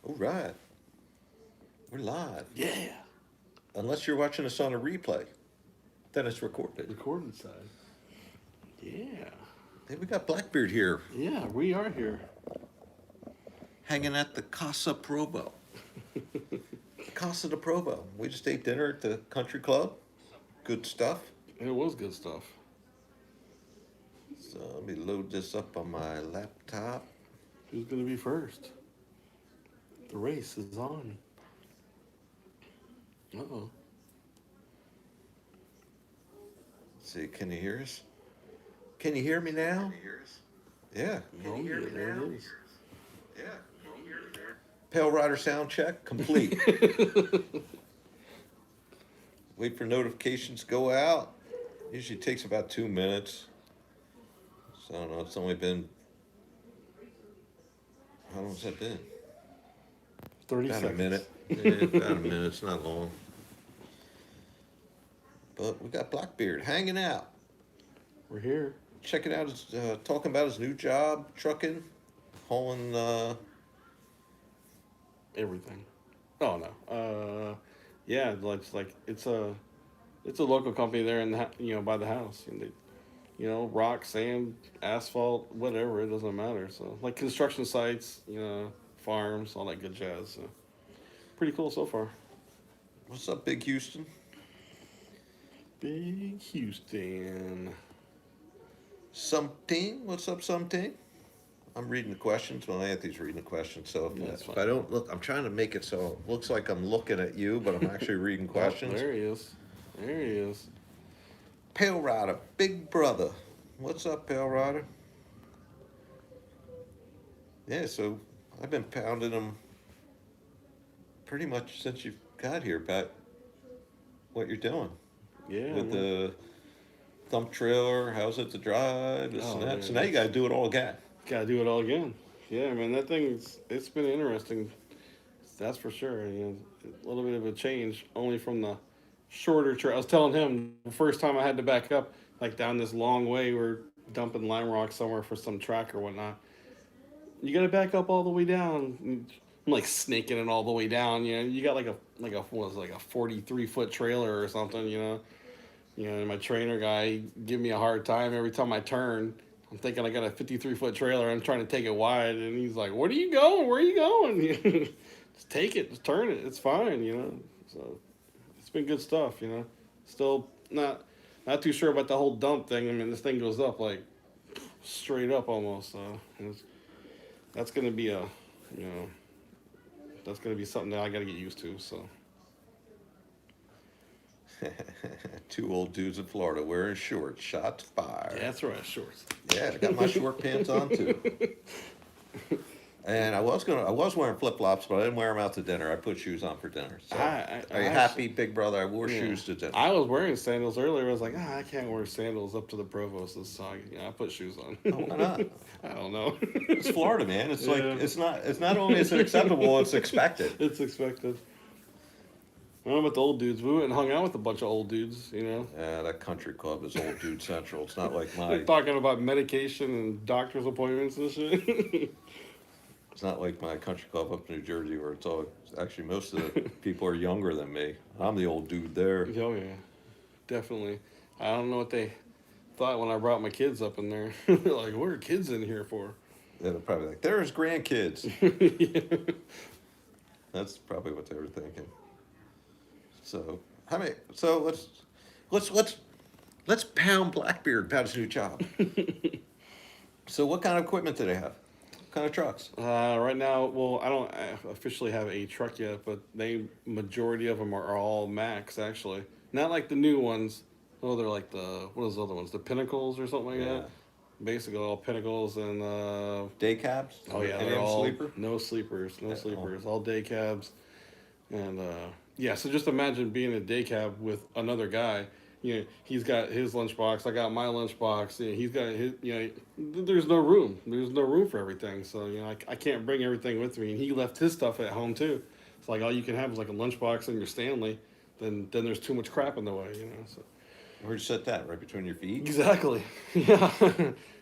All right, we're live. Yeah. Unless you're watching us on a replay, then it's recorded. Recording side. Yeah. Hey, we got Blackbeard here, Yeah, we are here. hanging at the Casa Provo. The Casa de Provo. We just ate dinner at the country club. Good stuff. It was good stuff. So let me load this up on my laptop. Who's going to be first? The race is on. Uh-oh. Let's see, can you hear us? Can you hear me now? Yeah. Oh, yeah, there it is. Pale Rider sound check complete. Wait for notifications to go out. Usually takes about 2 minutes. So I don't know. It's only been, how long has that been? 30 About seconds. a minute. Yeah, about a minute. It's not long. But we got Blackbeard hanging out, We're here. checking out his, talking about his new job, trucking, hauling. Everything. Oh, no. Yeah, like it's a local company there in by the house. And they, rock, sand, asphalt, whatever. It doesn't matter. So, like construction sites, farms, all that good jazz. So, pretty cool so far. What's up, Big Houston? Big Houston. Something. What's up, something? I'm reading the questions. Well, Anthony's reading the questions. So That's if fine. I don't look, I'm trying to make it so it looks like I'm looking at you, but I'm actually reading Oh, questions. there he is. There he is. Pale Rider, Big Brother. What's up, Pale Rider? Yeah, so I've been pounding them pretty much since you got here about what you're doing Yeah. with the dump trailer. How's it to drive? This Oh, and that. man, So now you got to do it all again. gotta do it all again. Yeah, man, it's been interesting. That's for sure. A little bit of a change, only from the shorter trail. I was telling him the first time I had to back up, like down this long way, we're dumping lime rock somewhere for some track or whatnot. You gotta back up all the way down. I'm like snaking it all the way down. You got like a what was it, like a 43-foot trailer or something. And my trainer guy give me a hard time every time I turn. I'm thinking I got a 53-foot trailer. I'm trying to take it wide, and he's like, "Where are you going? Where are you going? Just take it. Just turn it. It's fine." So it's been good stuff. Still not too sure about the whole dump thing. I mean, this thing goes up like straight up almost. So that's gonna be you know, that's gonna be something that I got to get used to. So Two old dudes in Florida wearing shorts. Shots fired. yeah, that's right, shorts. Yeah, I got my short pants on too. And I was wearing flip flops, but I didn't wear them out to dinner. I put shoes on for dinner. So, are you happy, big brother? I wore Yeah. shoes to dinner. I was wearing sandals earlier. I was like, I can't wear sandals up to the Provost. So I put shoes on. Oh, why not? I don't know. It's Florida, man. It's like Yeah. it's not only is it acceptable, it's expected. It's expected. I don't know about the old dudes. We went and hung out with a bunch of old dudes. Yeah, that country club is old dude central. It's not like They're my talking about medication and doctor's appointments and shit. it's not like my country club up in New Jersey where it's all actually most of the people are younger than me. I'm the old dude there. Oh yeah, definitely. I don't know what they thought when I brought my kids up in there. They're like, "What are kids in here for?" They're probably like, there's grandkids. Yeah. That's probably what they were thinking. So how many? So let's pound Blackbeard about his new job. So what kind of equipment do they have? What kind of trucks? Right now, well, I don't officially have a truck yet, but majority of them are all Max actually. Not like the new ones. Oh, they're like what is the other ones? The Pinnacles or something like Yeah. that. Basically, all Pinnacles and Day cabs? oh yeah, Any they're of them all sleeper? no sleepers, no Yeah, sleepers, all day cabs, and yeah. So just imagine being in a day cab with another guy. He's got his lunchbox. I got my lunchbox. He's got his. There's no room. There's no room for everything. So I can't bring everything with me. And he left his stuff at home too. It's like all you can have is like a lunchbox and your Stanley. Then there's too much crap in the way. So Where'd you set that? Right between your feet? exactly. Yeah.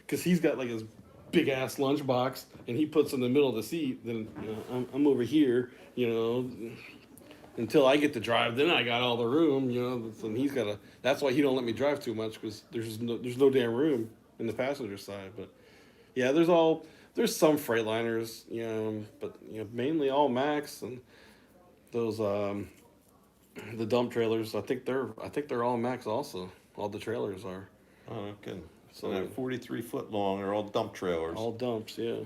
Because he's got like his big ass lunchbox, and he puts in the middle of the seat. Then I'm over here, until I get to drive. Then I got all the room, and he's got to. That's why he don't let me drive too much because there's no damn room in the passenger side. But yeah, there's some Freightliners, but mainly all Max and those the dump trailers. I think they're all Max also. All the trailers are. Oh, okay. So So they're 43 foot long. They're all dump trailers. all dumps, yeah.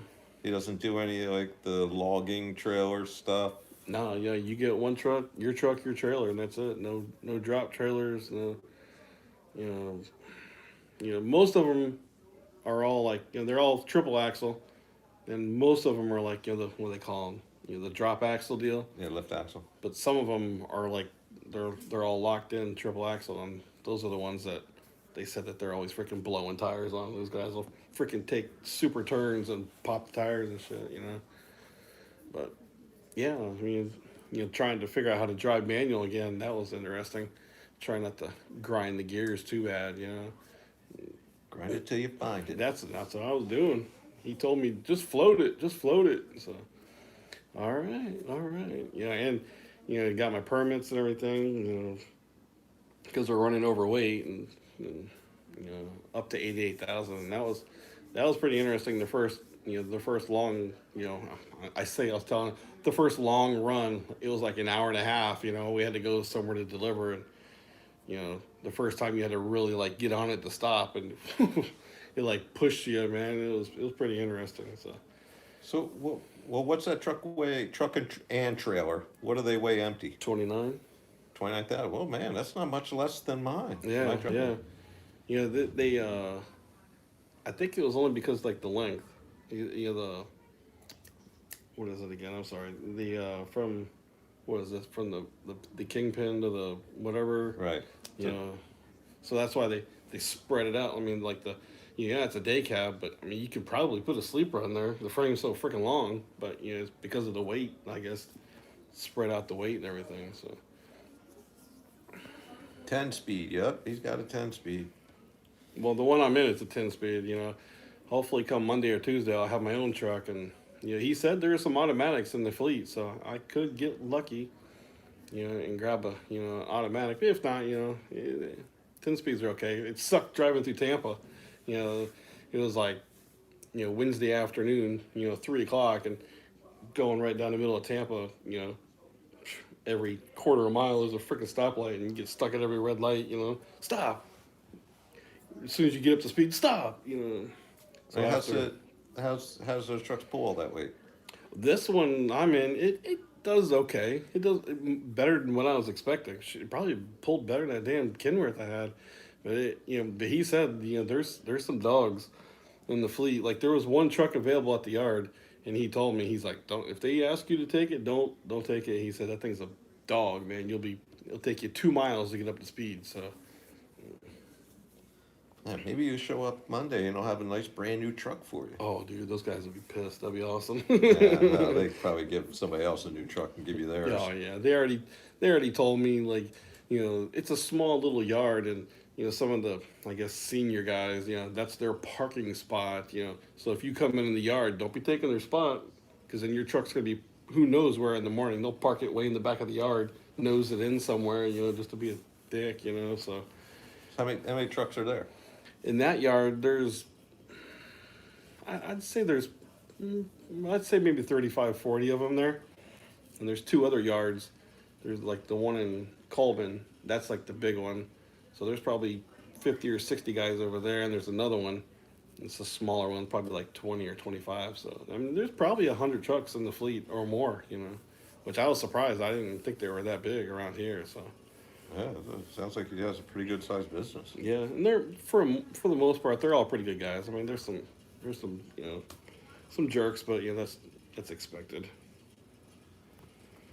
He doesn't do any like the logging trailer stuff. No, yeah, you get one truck, your trailer, and that's it. No drop trailers. No, you know, most of them are all like, they're all triple axle, and most of them are like, the what do they call them, the drop axle deal. Yeah, lift axle. But some of them are like, they're all locked in triple axle, and those are the ones that they said that they're always freaking blowing tires on. Those guys will freaking take super turns and pop the tires and shit. But yeah, I mean, trying to figure out how to drive manual again, that was interesting. Trying not to grind the gears too bad. Grind it till you find it. That's what I was doing. He told me just float it. So, all right. Yeah, and got my permits and everything. Because we're running overweight and up to 88,000, and that was pretty interesting. The first long, I was telling the first long run, it was like an hour and a half. We had to go somewhere to deliver, and the first time you had to really like get on it to stop, and it like pushed you, man. It was pretty interesting. So, well, what's that truck weigh? Truck and trailer. What do they weigh empty? 29. 29,000. Well, man, that's not much less than mine. Yeah, My truck. yeah. They I think it was only because like the length. The what is it again? I'm sorry. From what is this, from the kingpin to the whatever. Right. So that's why they spread it out. I mean, like it's a day cab, but I mean you could probably put a sleeper on there. The frame's so freaking long, but it's because of the weight, I guess, spread out the weight and everything. So 10 speed. Yep, he's got a 10 speed. well, the one I'm in, it's a 10 speed. Hopefully come Monday or Tuesday I'll have my own truck, and he said there are some automatics in the fleet, so I could get lucky, and grab a automatic. If not, 10 speeds are okay. It sucked driving through Tampa. It was like Wednesday afternoon, 3 o'clock, and going right down the middle of Tampa. Every quarter of a mile there's a freaking stoplight, and you get stuck at every red light. Stop. As soon as you get up to speed, stop. So And after, how's those trucks pull all that weight? this one I'm in, it does okay. It does better than what I was expecting. It probably pulled better than that damn Kenworth I had. But but he said, there's some dogs in the fleet. Like there was one truck available at the yard, and he told me, he's like, don't, if they ask you to take it, don't take it. He said that thing's a dog, man. It'll take you 2 miles to get up to speed. So Yeah, maybe you show up Monday and I'll have a nice brand new truck for you. oh dude, those guys would be pissed. That'd be awesome. Yeah, no, they probably give somebody else a new truck and give you theirs. Oh yeah, they already told me, like, it's a small little yard, and some of the, I guess, senior guys, that's their parking spot. So if you come in the yard, don't be taking their spot, because then your truck's gonna be who knows where in the morning. They'll park it way in the back of the yard, nose it in somewhere, just to be a dick. So How many trucks are there? in that yard, I'd say maybe 35, 40 of them there. And there's 2 other yards. There's like the one in Colbin, that's like the big one. So there's probably 50 or 60 guys over there, and there's another one. It's a smaller one, probably like 20 or 25. So I mean, there's probably 100 trucks in the fleet or more, which I was surprised. I didn't think they were that big around here. So Yeah, it sounds like he has a pretty good sized business. yeah, and they're for the most part, they're all pretty good guys. I mean, there's some some jerks, but that's expected.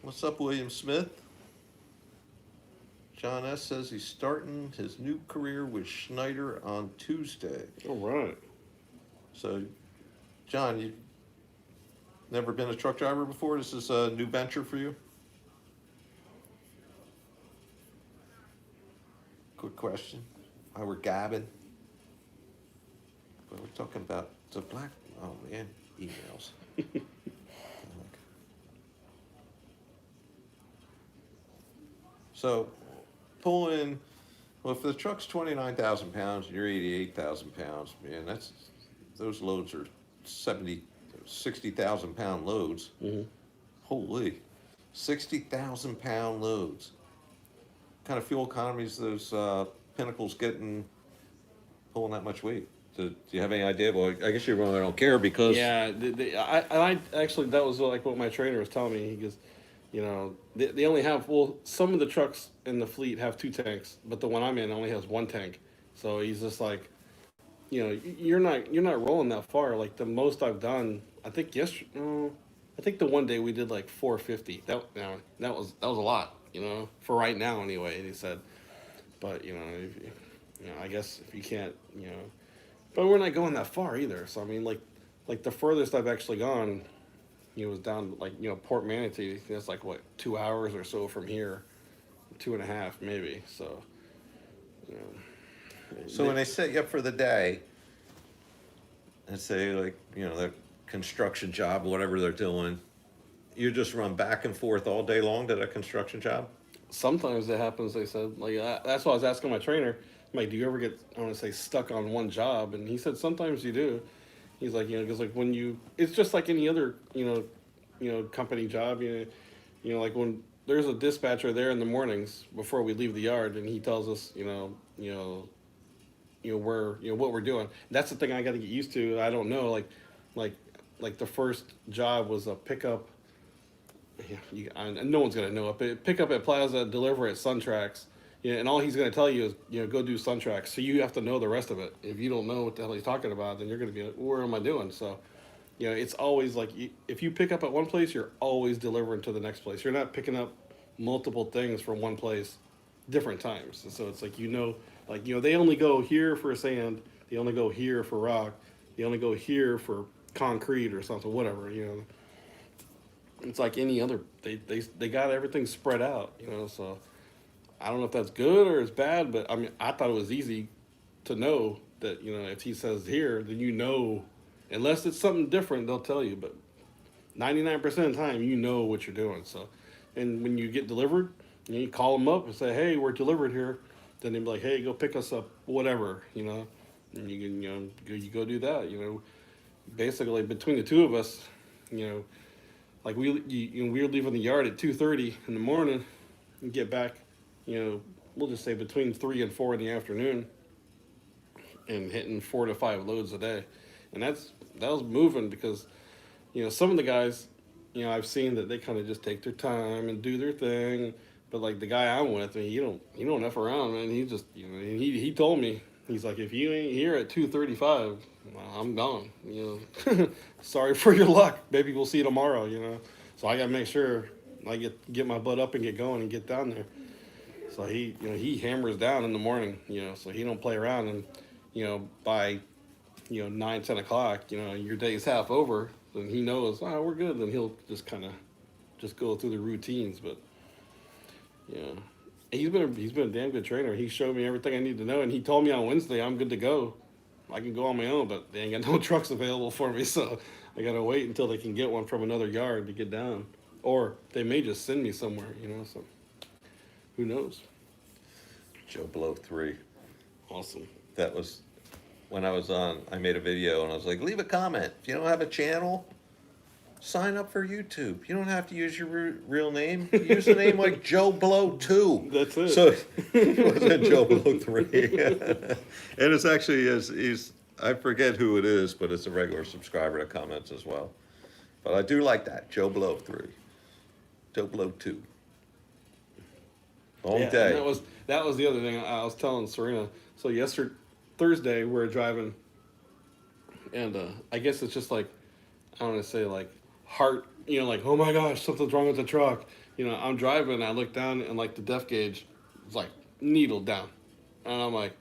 What's up, William Smith? John S. says he's starting his new career with Schneider on Tuesday. All right. So, John, you've never been a truck driver before? This is a new venture for you? Good question. While we're gabbing. But we're talking about the Oh man, emails. So, pull in. Well, if the truck's 29,000 pounds and you're 88,000 pounds, man, those loads are 70, 60,000 pound loads. Mm-hmm. Holy, 60,000 pound loads. What kind of fuel economies those Pinnacles getting pulling that much weight? Do you have any idea? Well, I guess you really don't care because Yeah, I actually that was like what my trainer was telling me. He goes, you know, they only have, well, some of the trucks in the fleet have two tanks, but the one I'm in only has one tank. So he's just like, you know, you're not rolling that far. Like the most I've done, I think I think the one day we did like 450. That was a lot, you know, for right now anyway. He said, but I guess if you can't, but we're not going that far either. So I mean, like the furthest I've actually gone, was down like Port Manatee. That's like what 2 hours or so from here, 2.5 maybe. So, you know, so when they set you up for the day and say like the construction job, whatever they're doing, you just run back and forth all day long to that construction job. sometimes it happens. They said like that's why I was asking my trainer. I'm like, do you ever get, I want to say, stuck on one job? And he said sometimes you do. He's like, because like when it's just like any other company job. Like when there's a dispatcher there in the mornings before we leave the yard, and he tells us, where what we're doing. That's the thing I got to get used to. I don't know, like like the first job was a pickup. Yeah, no one's gonna know it, but pick up at Plaza, deliver at Suntrax. And all he's gonna tell you is, go do Suntrax. So you have to know the rest of it. If you don't know what the hell he's talking about, then you're gonna be like, where am I doing? So, it's always like if you pick up at one place, you're always delivering to the next place. You're not picking up multiple things from one place, different times. And so it's like they only go here for sand, they only go here for rock, they only go here for concrete or something, whatever. It's like any other. They got everything spread out. So I don't know if that's good or it's bad, but I mean, I thought it was easy to know that, if he says here, then unless it's something different, they'll tell you. But 99% of the time, you know what you're doing. So, and when you get delivered, you call them up and say, hey, we're delivered here. Then they'll be like, hey, go pick us up, whatever, and you can, you go do that, Basically, between the two of us, like we're leaving the yard at 2:30 in the morning and get back, we'll just say between 3 and 4 in the afternoon, and hitting 4 to 5 loads a day. And that was moving because, some of the guys, I've seen that they kind of just take their time and do their thing. But like the guy I'm with, I mean, you don't F around, man. He just, he told me, he's like, if you ain't here at 2:35, I'm gone. Sorry for your luck. Maybe we'll see you tomorrow. So I gotta make sure I get my butt up and get going and get down there. So he hammers down in the morning. So he don't play around. And by 9, 10 o'clock, your day's half over. Then he knows, we're good. Then he'll just kind of just go through the routines. But he's been a damn good trainer. He showed me everything I need to know, and he told me on Wednesday I'm good to go. I can go on my own, but they ain't got no trucks available for me, so I gotta wait until they can get one from another yard to get down, or they may just send me somewhere. So who knows? Joe Blow 3. Awesome. That was when I was on. I made a video and I was like, leave a comment. If you don't have a channel, sign up for YouTube. You don't have to use your real name. Use a name like Joe Blow 2. That's it. So it wasn't Joe Blow 3. And it's actually, he's I forget who it is, but it's a regular subscriber that comments as well. But I do like that, Joe Blow 3. Joe Blow 2. Long day. That was the other thing I was telling Serena. So Thursday, we were driving, and I guess it's just like, I don't want to say like heart, like, oh my gosh, something's wrong with the truck. I'm driving, I look down, and like the depth gauge is like needled down. And I'm like,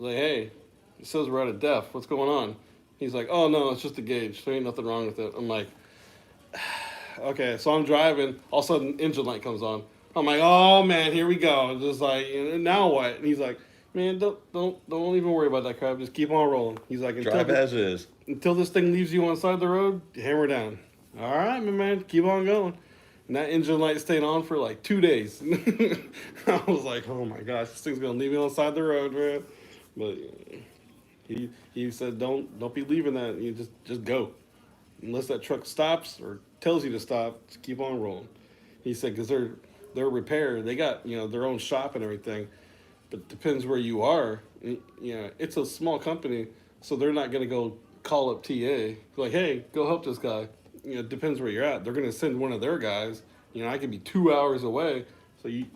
hey, it says we're at a depth. What's going on? He's like, oh no, it's just a gauge. There ain't nothing wrong with it. I'm like, okay. So I'm driving. All of a sudden, engine light comes on. I'm like, oh man, here we go. Just like, now what? And he's like, Man, don't even worry about that crap. Just keep on rolling. He's like, Drive as is. until this thing leaves you on the side of the road, hammer down. All right, my man, keep on going. And that engine light stayed on for like 2 days. I was like, oh my gosh, this thing's gonna leave me on the side of the road, man. But he said, don't be leaving that. You just go, unless that truck stops or tells you to stop. Just keep on rolling. He said, because they're repair. They got their own shop and everything. But depends where you are. It's a small company, so they're not gonna go call up TA like, hey, go help this guy. It depends where you're at. They're gonna send one of their guys. I could be 2 hours away, so Yeah,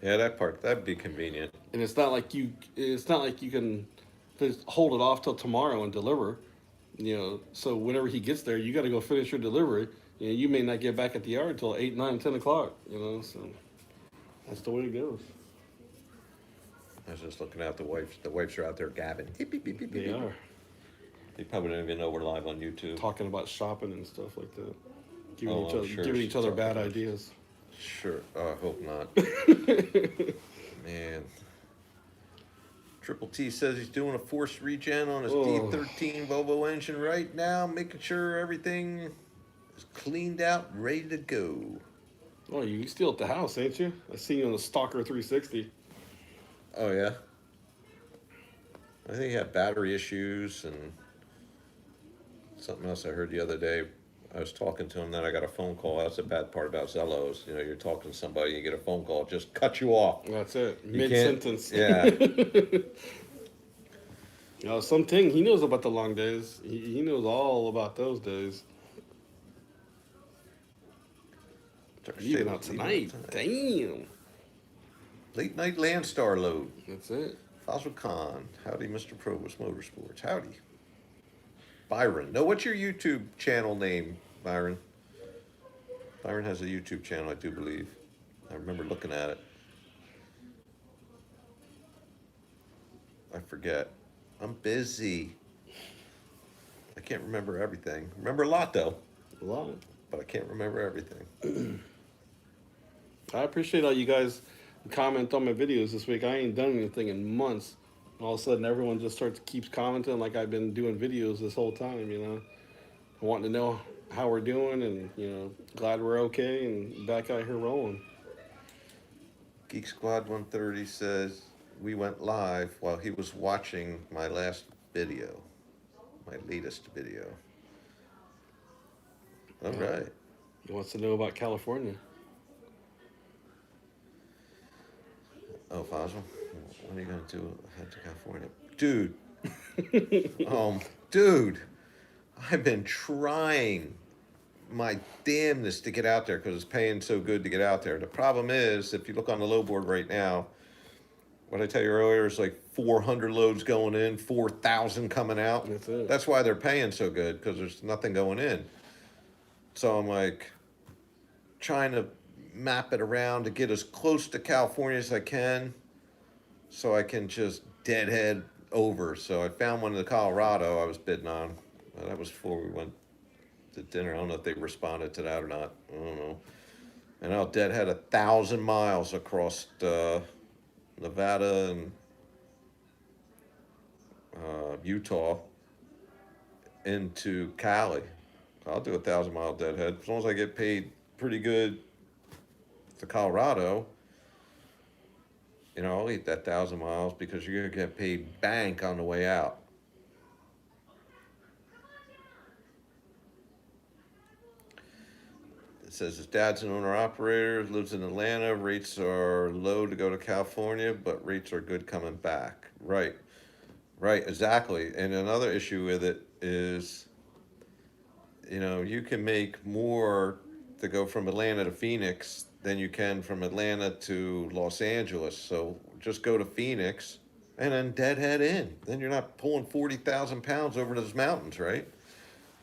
that'd be convenient. and it's not like you can just hold it off till tomorrow and deliver. So whenever he gets there, you got to go finish your delivery. You may not get back at the yard until 8, 9, 10 o'clock. So that's the way it goes. I was just looking out the wives. The wives are out there gabbing. Beep, beep, beep, beep, They beep. are They probably don't even know we're live on YouTube. talking about shopping and stuff like that, giving Oh, each I'm other sure giving she's each other talking bad about- ideas. Sure. I hope not. Man. Triple T says he's doing a forced regen on his Oh. D13 Volvo engine right now, making sure everything is cleaned out, ready to go. Oh, you still at the house, ain't you? I seen you on the Stalker 360. Oh yeah. I think he had battery issues and something else I heard the other day. I was talking to him, then I got a phone call. That's the bad part about Zellos. You're talking to somebody, you get a phone call, just cut you off. That's it. You Mid can't- sentence. Yeah. Something he knows about the long days. He knows all about those days. Even out tonight. Damn. Late night Landstar load. That's it. Fossil Khan. Howdy, Mr. Provost Motorsports. Howdy. Byron. No, what's your YouTube channel name, Byron? Byron has a YouTube channel, I do believe. I remember looking at it. I forget. I'm busy. I can't remember everything. Remember a lot, though, A lot. but I can't remember everything. I appreciate all you guys comment on my videos this week. I ain't done anything in months. All of a sudden, everyone just keeps commenting like I've been doing videos this whole time. Wanting to know how we're doing and, glad we're okay and back out here rolling. Geek Squad 130 says we went live while he was watching my last video, my latest video. All right. He wants to know about California. Oh, Fossil, when are you going to head to California? Dude. Dude, I've been trying my damnness to get out there because it's paying so good to get out there. The problem is, if you look on the load board right now, what I tell you earlier is like 400 loads going in, 4,000 coming out. That's it. That's why they're paying so good, because there's nothing going in. So I'm like trying to map it around to get as close to California as I can so I can just deadhead over. So I found one in Colorado I was bidding on. That was before we went to dinner. I don't know if they responded to that or not. I don't know. And I'll deadhead 1,000 miles across Nevada and Utah into Cali. I'll do 1,000-mile deadhead as long as I get paid pretty good to Colorado. I'll eat that 1,000 miles because you're gonna get paid bank on the way out. It says his dad's an owner-operator, lives in Atlanta. Rates are low to go to California, but rates are good coming back. Right, exactly. And another issue with it is, you can make more to go from Atlanta to Phoenix than you can from Atlanta to Los Angeles. So just go to Phoenix and then deadhead in. Then you're not pulling 40,000 pounds over those mountains, right?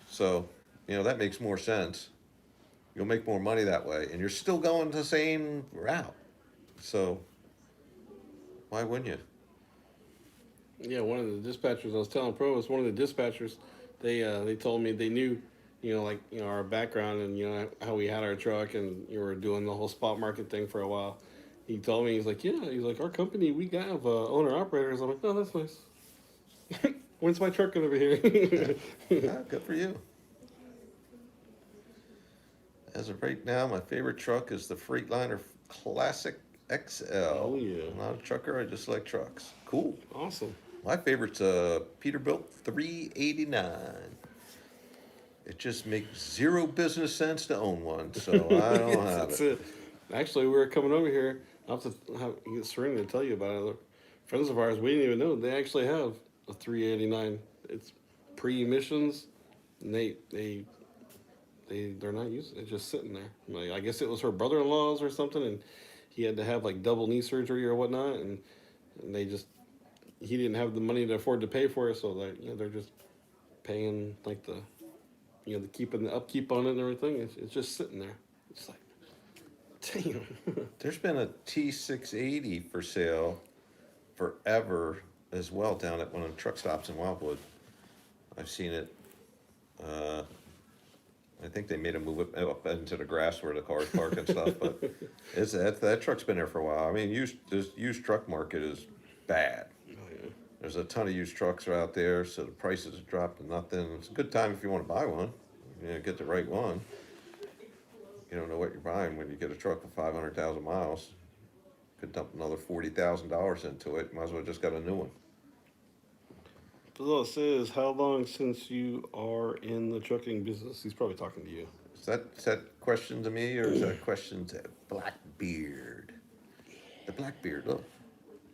So, that makes more sense. You'll make more money that way, and you're still going the same route. So, why wouldn't you? Yeah, one of the dispatchers I was telling Pro was one of the dispatchers. They told me they knew, our background and how we had our truck and you were doing the whole spot market thing for a while, he told me, he's like, yeah, he's like, our company, we have owner operators. I'm like, oh, that's nice. When's my truck gonna be here? Ah, good for you. As of right now, my favorite truck is the Freightliner Classic XL. Oh, yeah. I'm not a trucker, I just like trucks. Cool. Awesome. My favorite's a Peterbilt 389. It just makes zero business sense to own one, so I don't have That's it. it. Actually, we were coming over here. I'll have to get Serena to tell you about it. Friends of ours, we didn't even know they actually have a 389. It's pre-emissions, and they're not using it. It's just sitting there. Like, I guess it was her brother-in-law's or something, and he had to have like double knee surgery or whatnot, and they just he didn't have the money to afford to pay for it, so they're just paying like the keeping the upkeep on it and everything. It's just sitting there. It's like, damn. There's been a T680 for sale forever as well down at one of the truck stops in Wildwood. I've seen it. I think they made a move up into the grass where the cars park and stuff, but that truck's been there for a while. I mean, this used truck market is bad. Oh yeah. There's a ton of used trucks out there, so the prices have dropped to nothing. It's a good time if you want to buy one. Get the right one. You don't know what you're buying when you get a truck with 500,000 miles. Could dump another $40,000 into it. Might as well just got a new one. But all it says, how long since you are in the trucking business? He's probably talking to you. Is that question to me or is that a question to Blackbeard? The Blackbeard, look.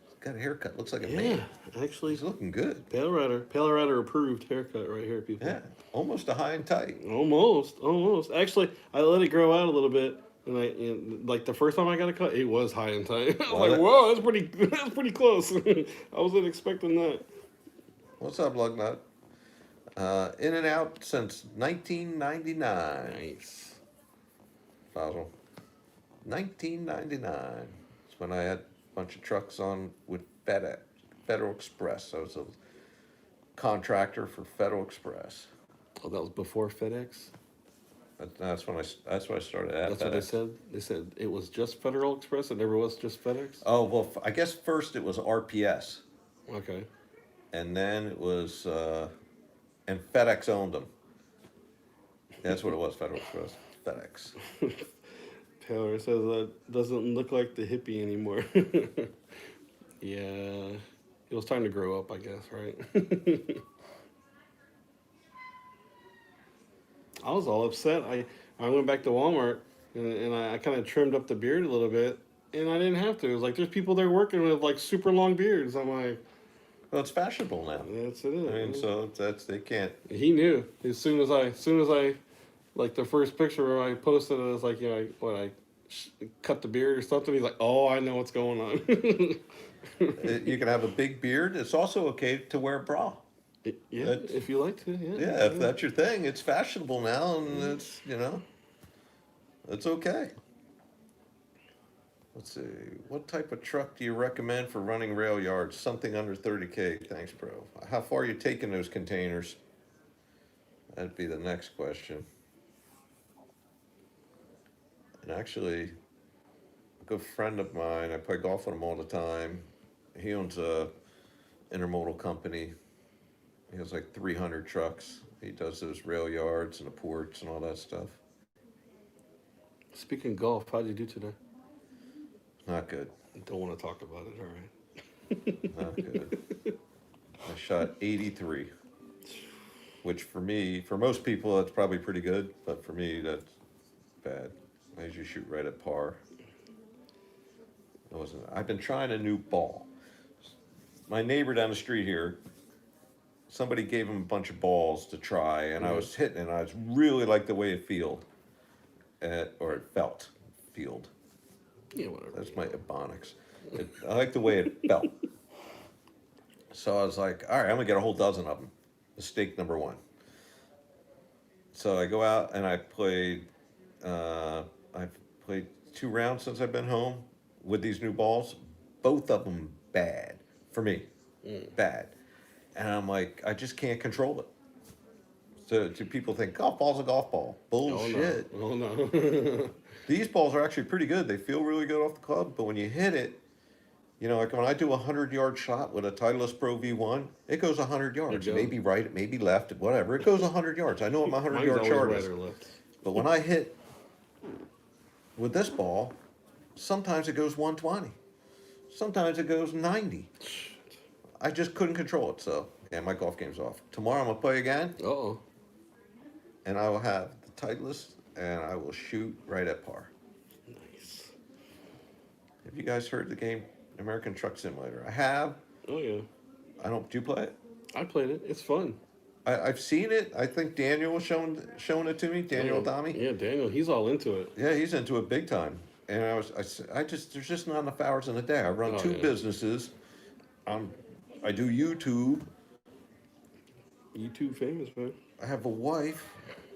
He's got a haircut. Looks like a man. Actually, He's looking good. Pale Rider approved haircut right here, people. Yeah, almost a high and tight. Almost. Actually, I let it grow out a little bit, and like the first time I got a cut, it was high and tight. I was Was like, it? whoa, that's pretty close. I wasn't expecting that. What's up, Lugnut? In and out since 1999. Nice. Basil. 1999. That's when I had a bunch of trucks on with Federal Express. I was a contractor for Federal Express. Oh, that was before FedEx. That's when I started at That's what they said. They said it was just Federal Express. It never was just FedEx. Oh well, I guess first it was RPS, Okay. and then it was, and FedEx owned them. That's what it was. Federal Express, FedEx. Taylor says that doesn't look like the hippie anymore. Yeah, it was time to grow up, I guess, right? I was all upset. I went back to Walmart and I kind of trimmed up the beard a little bit, and I didn't have to. It was like there's people there working with like super long beards. I'm like, Well, it's fashionable now. that's it. I mean, so they can't. He knew as soon as I, like the first picture where I posted it, I was like, I cut the beard or something. He's like, oh, I know what's going on. You can have a big beard. It's also okay to wear a bra. Yeah, That's- if you like to, yeah. Yeah, if that's your thing, it's fashionable now, and it's it's okay. Let's see. What type of truck do you recommend for running rail yards? Something under 30K. Thanks, bro. How far are you taking those containers? That'd be the next question. And actually, a good friend of mine, I play golf with him all the time. He owns a intermodal company. He has like 300 trucks. He does those rail yards and the ports and all that stuff. Speaking of golf, how'd you do today? Not good. Don't want to talk about it, all right. Not good. I shot 83, which for most people, that's probably pretty good, but for me, that's bad. I usually shoot right at par. I've been trying a new ball. My neighbor down the street here, somebody gave him a bunch of balls to try, and I was hitting, and I was really like the way it felt. Field. Yeah, whatever. That's my ebonics. I like the way it felt. So I was like, all right, I'm gonna get a whole dozen of them. Mistake number one. So I go out and I've played 2 rounds since I've been home with these new balls. Both of them bad for me, bad. And I'm like, I just can't control it. So do people think golf ball's a golf ball? Bullshit. Oh no. These balls are actually pretty good. They feel really good off the club, but when you hit it, you know, like when I do a 100-yard shot with a Titleist Pro V1, it goes 100 yards. It goes. may be right, it may be left, whatever. It goes 100 yards. I know what my Mine's 100-yard always chart right is. or left. But when I hit with this ball, sometimes it goes 120. Sometimes it goes 90. I just couldn't control it, so yeah, my golf game's off. Tomorrow I'm gonna play again, Uh-oh. and I will have the Titleist, and I will shoot right at par. Nice. Have you guys heard the game American Truck Simulator? I have. Oh, yeah. I don't. Do you play it? I played it. It's fun. I've seen it. I think Daniel was showing it to me. Daniel Adami. Yeah, Daniel, he's all into it. Yeah, he's into it big time. And I just there's just not enough hours in a day. I run two businesses. I do YouTube. YouTube famous, man. I have a wife.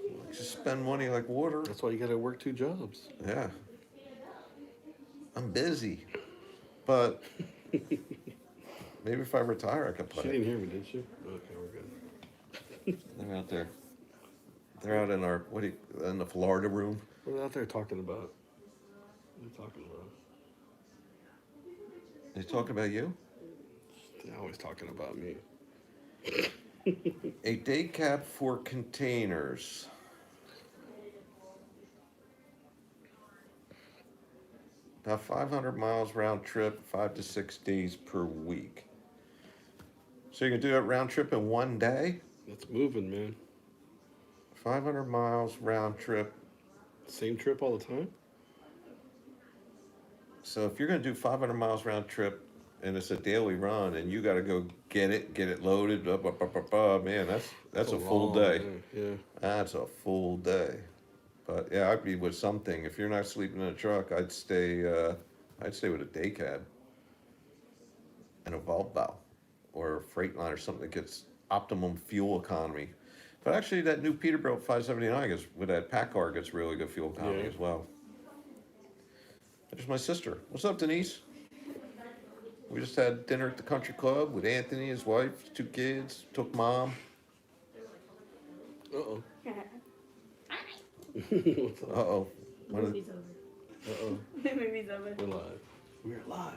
I just spend money like water. That's why you gotta work 2 jobs. Yeah. I'm busy. But maybe if I retire, I can play. She didn't hear me, did she? Okay, we're good. They're out there. They're out in our, in the Florida room. What are they out there talking about? What are they talking about? They talking about you? They're always talking about me. A day cab for containers. About 500 miles round trip, 5 to 6 days per week. So you can do that round trip in one day? That's moving, man. 500 miles round trip. Same trip all the time? So if you're going to do 500 miles round trip and it's a daily run and you got to go get it loaded, man, that's a full day. Yeah. That's a full day. But yeah, I'd be with something. If you're not sleeping in a truck, I'd stay with a day cab and a Volvo or a Freightliner or something that gets optimum fuel economy. But actually, that new Peterbilt 579 gets, with that Packard gets really good fuel economy as well. There's my sister. What's up, Denise? We just had dinner at the country club with Anthony, his wife, 2 kids, took mom. Uh-oh. Uh-oh. The movie's over. Uh-oh. The movie's over. We're live. We're live.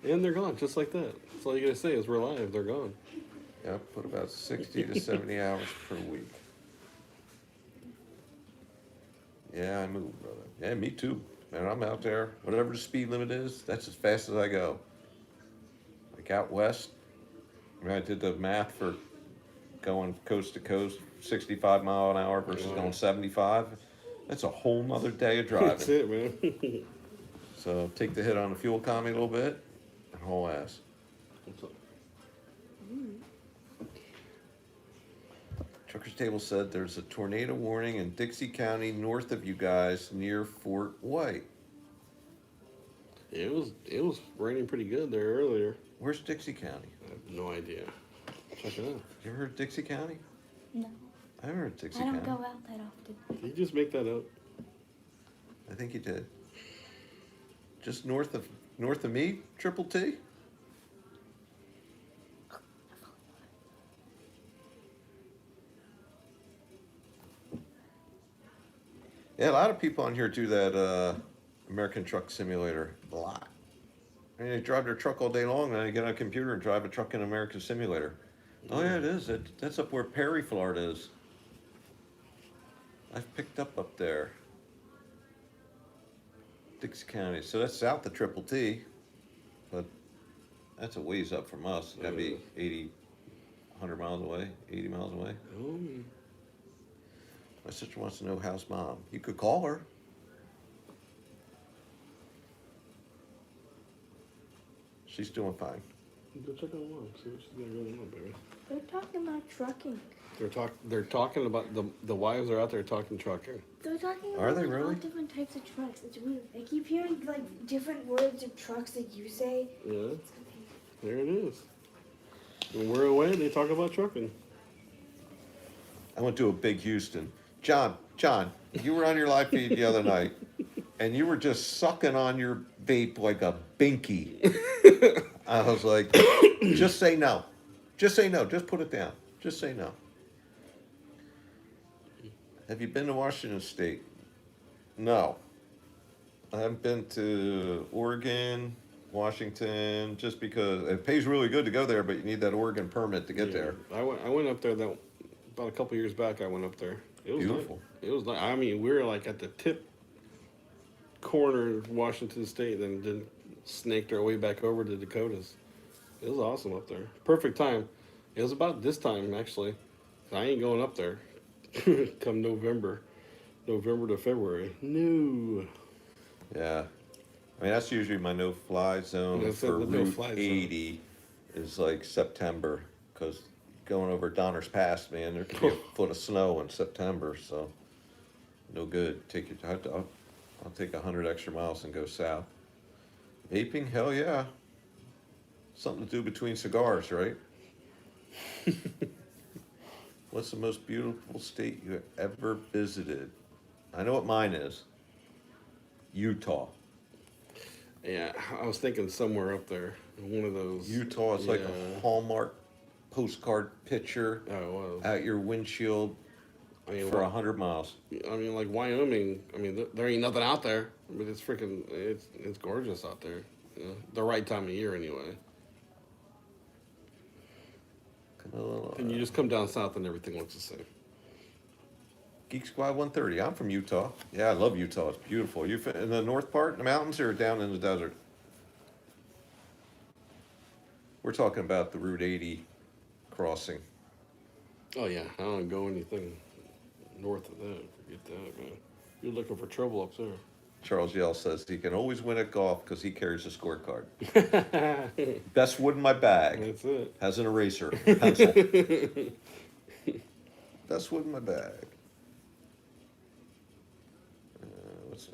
And they're gone, just like that. That's all you gotta say is we're live. They're gone. Yeah, put about 60 to 70 hours per week. Yeah, I move, brother. Yeah, me too. Man, I'm out there. Whatever the speed limit is, that's as fast as I go. Like out west, I mean, I did the math for going coast to coast, 65 mile an hour versus going 75. That's a whole nother day of driving. That's it, man. So take the hit on the fuel economy a little bit, and whole ass. What's up? Trucker's Table said there's a tornado warning in Dixie County north of you guys near Fort White. It was raining pretty good there earlier. Where's Dixie County? I have no idea. Check it out. You ever heard of Dixie County? No, I haven't heard of Dixie I don't County. go out that often. Did you just make that up? I think you did. Just north of me, Triple T. Yeah, a lot of people on here do that American Truck Simulator a lot. I mean, they drive their truck all day long, and then they get on a computer and drive a truck in American Simulator. Oh yeah, it is. That's up where Perry, Florida is. I've picked up there. Dix County. So that's south of Triple T, but that's a ways up from us. That'd be 80, 100 miles away, 80 miles away. Oh. My sister wants to know how's mom. You could call her. She's doing fine. Go check on mom. See what she's got going on, baby. They're talking about trucking. They're talking about the wives are out there talking trucking. They're talking Are about they like, all really? different types of trucks. It's weird. I keep hearing like different words of trucks that you say. Yeah, It's confusing. there it is. When we're away, they talk about trucking. I went to a big Houston. John, you were on your live feed the other night, and you were just sucking on your vape like a binky. I was like, just say no. Just say no. Just put it down. Just say no. Have you been to Washington State? No. I haven't been to Oregon, Washington, just because it pays really good to go there, but you need that Oregon permit to get there. I went up there that about a couple years back. I went up there. It was Beautiful. Nice. It was nice. I mean, we were like at the tip corner of Washington State, then snaked our way back over to Dakotas. It was awesome up there. Perfect time. It was about this time actually. I ain't going up there. Come November to February. No. Yeah. I mean, that's usually my no-fly zone That's for the Route no-fly zone. 80 is like September, because going over Donner's Pass, man, there could be a foot of snow in September, so no good. I'll take 100 extra miles and go south. Vaping, hell yeah. Something to do between cigars, right? What's the most beautiful state you have ever visited? I know what mine is. Utah. Yeah, I was thinking somewhere up there. One of those. Utah is like a Yeah. Hallmark postcard picture Oh, it was. out your windshield I mean, for 100 miles. I mean, like Wyoming. I mean, there ain't nothing out there, but it's freaking. It's gorgeous out there. You know, the right time of year, anyway. And you just come down south and everything looks the same. Geek Squad 130. I'm from Utah. Yeah, I love Utah. It's beautiful. You in the north part, in the mountains, or down in the desert? We're talking about the Route 80 crossing. Oh yeah, I don't go anything north of that. Forget that, man. You're looking for trouble up there. Charles Yell says he can always win at golf because he carries a scorecard. Best wood in my bag. That's it. Has an eraser, pencil. Best wood in my bag. He's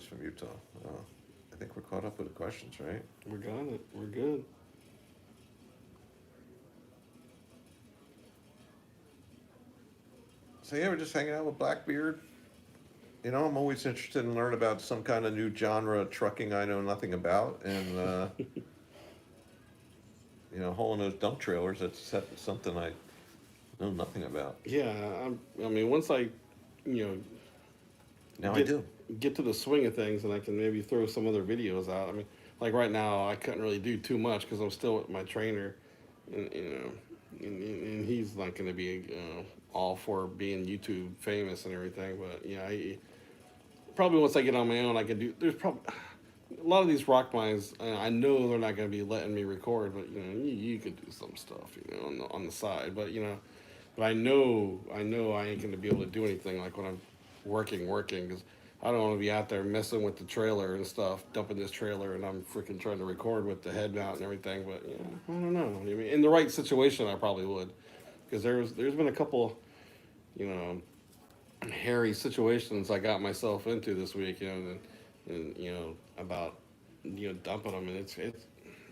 from Utah. I think we're caught up with the questions, right? We got it. We're good. So yeah, we're just hanging out with Blackbeard. You know, I'm always interested in learning about some kind of new genre of trucking I know nothing about, and you know, hauling those dump trailers. That's something I know nothing about. Yeah, I mean, once I, you know, Now I do. get to the swing of things, and I can maybe throw some other videos out. I mean, like right now, I couldn't really do too much because I'm still with my trainer, and you know, and he's not going to be all for being YouTube famous and everything. But yeah, probably once I get on my own, I can do. There's probably a lot of these rock mines. I know they're not going to be letting me record, but you know, you could do some stuff, you know, on the side. But you know, but I know I ain't going to be able to do anything like when I'm working because I don't want to be out there messing with the trailer and stuff, dumping this trailer, and I'm freaking trying to record with the head mount and everything. But yeah, I don't know. I mean, in the right situation, I probably would, because there's been a couple, you know, hairy situations I got myself into this week, you know, and you know about dumping them, and it's I mean,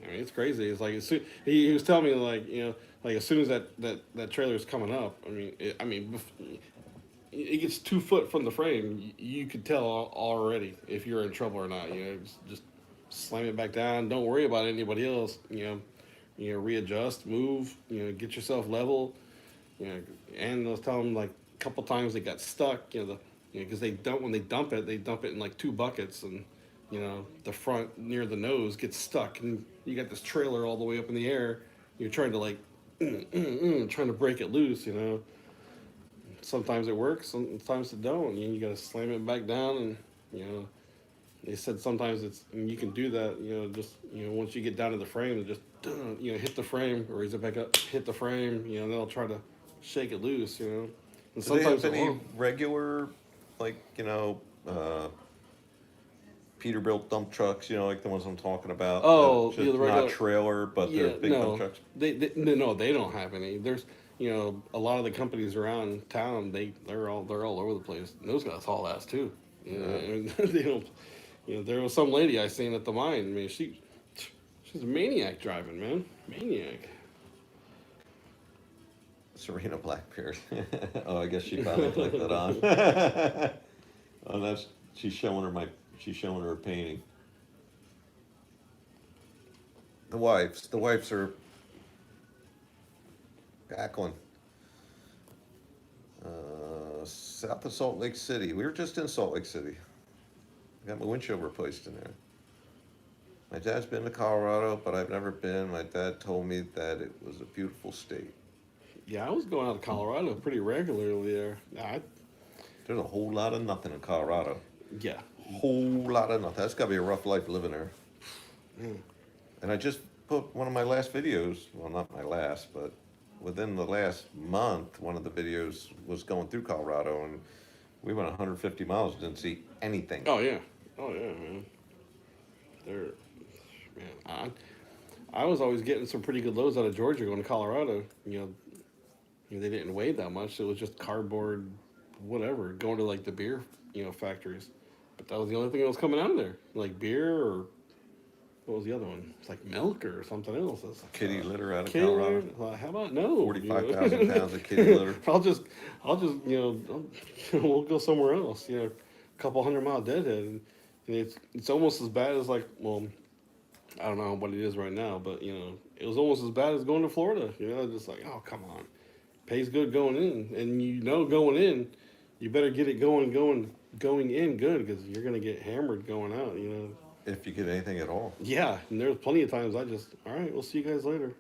it's crazy. It's like he was telling me like, you know, like as soon as that trailer's coming up, I mean. It gets 2 foot from the frame, you could tell already if you're in trouble or not. You know, just slam it back down. Don't worry about anybody else. You know, readjust, move. You know, get yourself level. You know, and I was telling them like a couple times they got stuck. You know, because when they dump it in like 2 buckets, and you know the front near the nose gets stuck, and you got this trailer all the way up in the air. You're trying to like trying to break it loose. You know. Sometimes it works, sometimes it don't. You got to slam it back down, and you know, they said sometimes you can do that. You know, just once you get down to the frame, just hit the frame, raise it back up, hit the frame. You know, they'll try to shake it loose. You know, and Do they sometimes have it any won't. regular, like Peterbilt dump trucks? You know, like the ones I'm talking about. Oh, just the regular not trailer, but they're big dump trucks. They don't have any. There's a lot of the companies around town. They're all over the place. And those guys haul ass too. You know, and they don't. You know, there was some lady I seen at the mine. I mean, she's a maniac driving, man. Maniac. Serena Blackbeard. Oh, I guess she finally clicked it on. Oh, she's showing her painting. The wives are cackling. south of Salt Lake City. We were just in Salt Lake City. I got my windshield replaced in there. My dad's been to Colorado, but I've never been. My dad told me that it was a beautiful state. Yeah, I was going out to Colorado pretty regularly there. There's a whole lot of nothing in Colorado. Yeah. Whole lot of nothing. That's got to be a rough life living there. Mm. And I just put one of my last videos, well, not my last, but within the last month, one of the videos was going through Colorado, and we went 150 miles, didn't see anything. Oh yeah. Oh yeah, man. They're, man. I was always getting some pretty good loads out of Georgia going to Colorado. They didn't weigh that much. It was just cardboard, whatever, going to like the beer, factories. But that was the only thing that was coming out of there, like beer or what was the other one? It's like milk or something else. It's like, Kitty litter out of kitty Colorado. litter? How about no? 45,000 pounds of kitty litter. I'll just, we'll go somewhere else. A couple 100-mile deadhead, and it's almost as bad as like, well, I don't know what it is right now, but it was almost as bad as going to Florida. Just like, oh come on, pays good going in, and going in, you better get it going in good because you're gonna get hammered going out. If you get anything at all. Yeah, and there's plenty of times I just, all right, we'll see you guys later.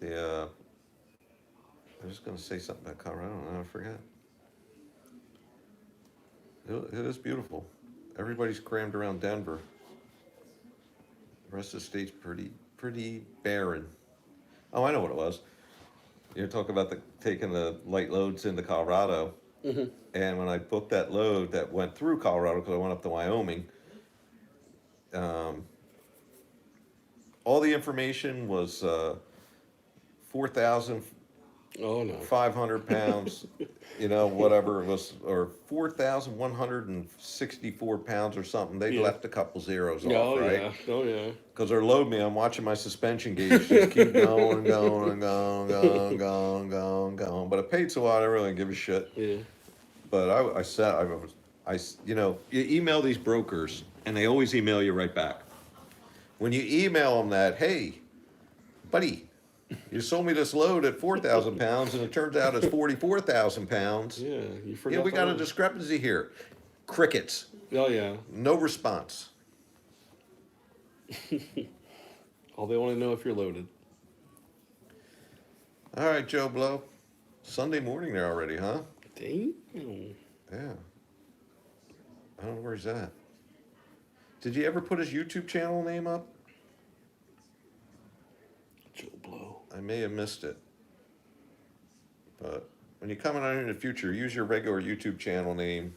I was just going to say something about Colorado, and I forgot. It is beautiful. Everybody's crammed around Denver. The rest of the state's pretty barren. Oh, I know what it was. You're talking about taking the light loads into Colorado. Mm-hmm. And when I booked that load that went through Colorado, because I went up to Wyoming, all the information was 4,500 Oh no. pounds, whatever it was, or 4,164 pounds or something. They left a couple zeros off, right? Yeah. Oh yeah. Because they're loading me, I'm watching my suspension gauge just keep going, going, going, going, going, going, going. But I paid so well, I really didn't give a shit. Yeah. But you email these brokers, and they always email you right back. When you email them that, hey, buddy, you sold me this load at 4,000 pounds, and it turns out it's 44,000 pounds. Yeah. You forgot. Yeah, we got a discrepancy here. Crickets. Oh yeah. No response. All they want to know if you're loaded. All right, Joe Blow. Sunday morning there already, huh? Dang. Yeah. I don't know where he's at. Did you ever put his YouTube channel name up? Joe Blow. I may have missed it. But when you come on in the future, use your regular YouTube channel name.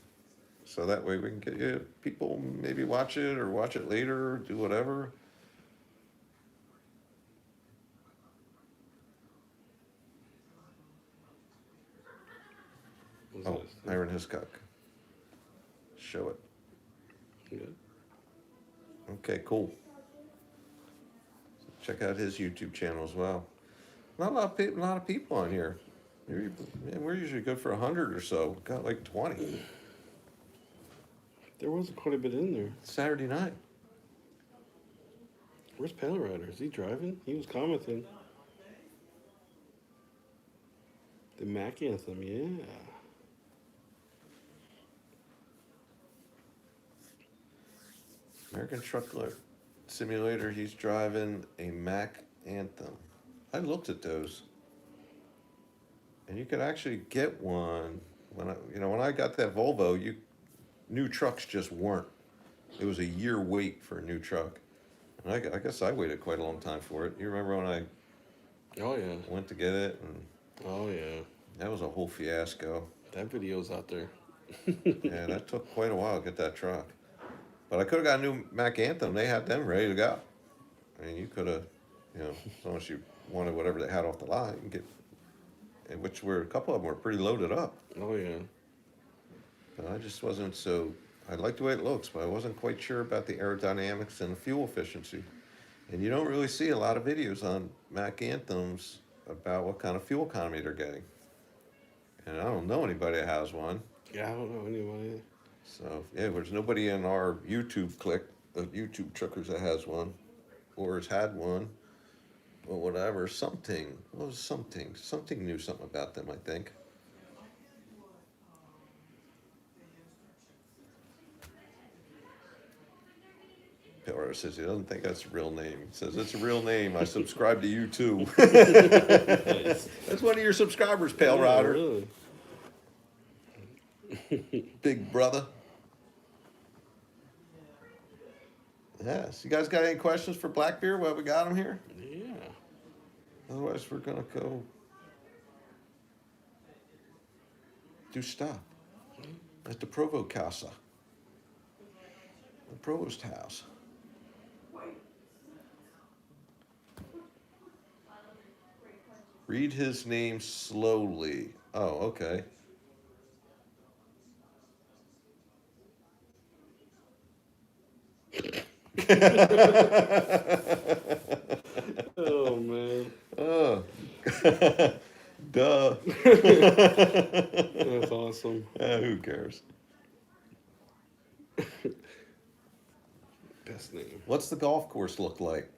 So that way we can get you people maybe watch it or watch it later or do whatever. Oh, Iron Hiscock. Show it. Good. Okay, cool. Check out his YouTube channel as well. Not a lot of people on here. We're usually good for 100 or so. Got like 20. There was quite a bit in there. Saturday night. Where's Pale Rider? Is he driving? He was commenting. The Mac Anthem, yeah. American Truck Simulator, he's driving a Mac Anthem. I looked at those. And you could actually get one when I got that Volvo, new trucks just weren't. It was a year wait for a new truck. And I guess I waited quite a long time for it. You remember when I Oh yeah. went to get it, and Oh yeah. that was a whole fiasco. That video's out there. Yeah, that took quite a while to get that truck. But I could have got a new Mac Anthem. They had them ready to go. I mean, you could have, as long as you wanted whatever they had off the lot, you can get, and which were a couple of them were pretty loaded up. Oh yeah. But I just wasn't so. I like the way it looks, but I wasn't quite sure about the aerodynamics and the fuel efficiency. And you don't really see a lot of videos on Mac Anthems about what kind of fuel economy they're getting. And I don't know anybody that has one. Yeah, I don't know anybody. So, yeah, there's nobody in our YouTube clique of YouTube truckers that has one or has had one or whatever. Something. What was something? Something knew something about them, I think. Pale says he doesn't think that's a real name. He says, it's a real name. I subscribe to you too. Nice. That's one of your subscribers, Pale Yeah, Rider. really. Big brother. Yes. You guys got any questions for Blackbeard while we got him here? Yeah. Otherwise, we're going to go do stuff at the Provo Casa, the Provost House. Read his name slowly. Oh, okay. Oh man. Oh. Duh. That's awesome. Who cares? Best name. What's the golf course look like?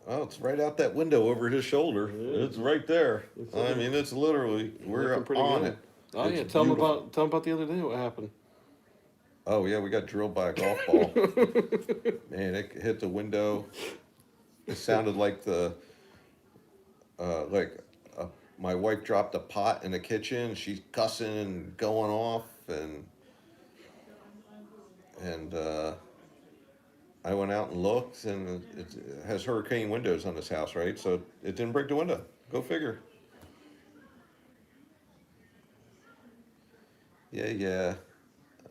Oh, it's right out that window over his shoulder. Yeah. It's right there. It's I mean, it's literally, we're Looking pretty on good. it. Oh It's yeah, tell beautiful. them about the other day what happened. Oh, yeah, we got drilled by a golf ball. Man, it hit the window. It sounded like my wife dropped a pot in the kitchen. She's cussing and going off, and I went out and looked, and it has hurricane windows on this house, right? So it didn't break the window. Go figure. Yeah.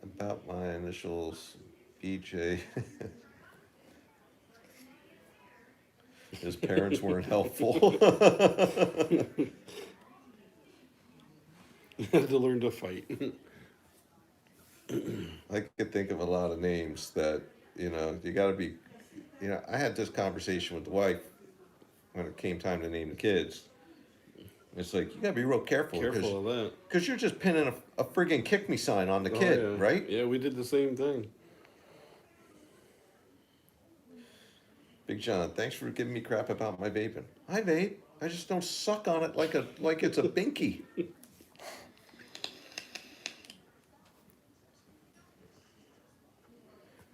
About my initials, BJ. His parents weren't helpful. You had to learn to fight. I could think of a lot of names that, you gotta be, I had this conversation with the wife when it came time to name the kids. It's like, you gotta be real careful. Careful of that. Because you're just pinning a friggin' kick me sign on the kid, Oh, yeah. right? Yeah, we did the same thing. Big John, thanks for giving me crap about my vaping. I vape. I just don't suck on it like it's a binky.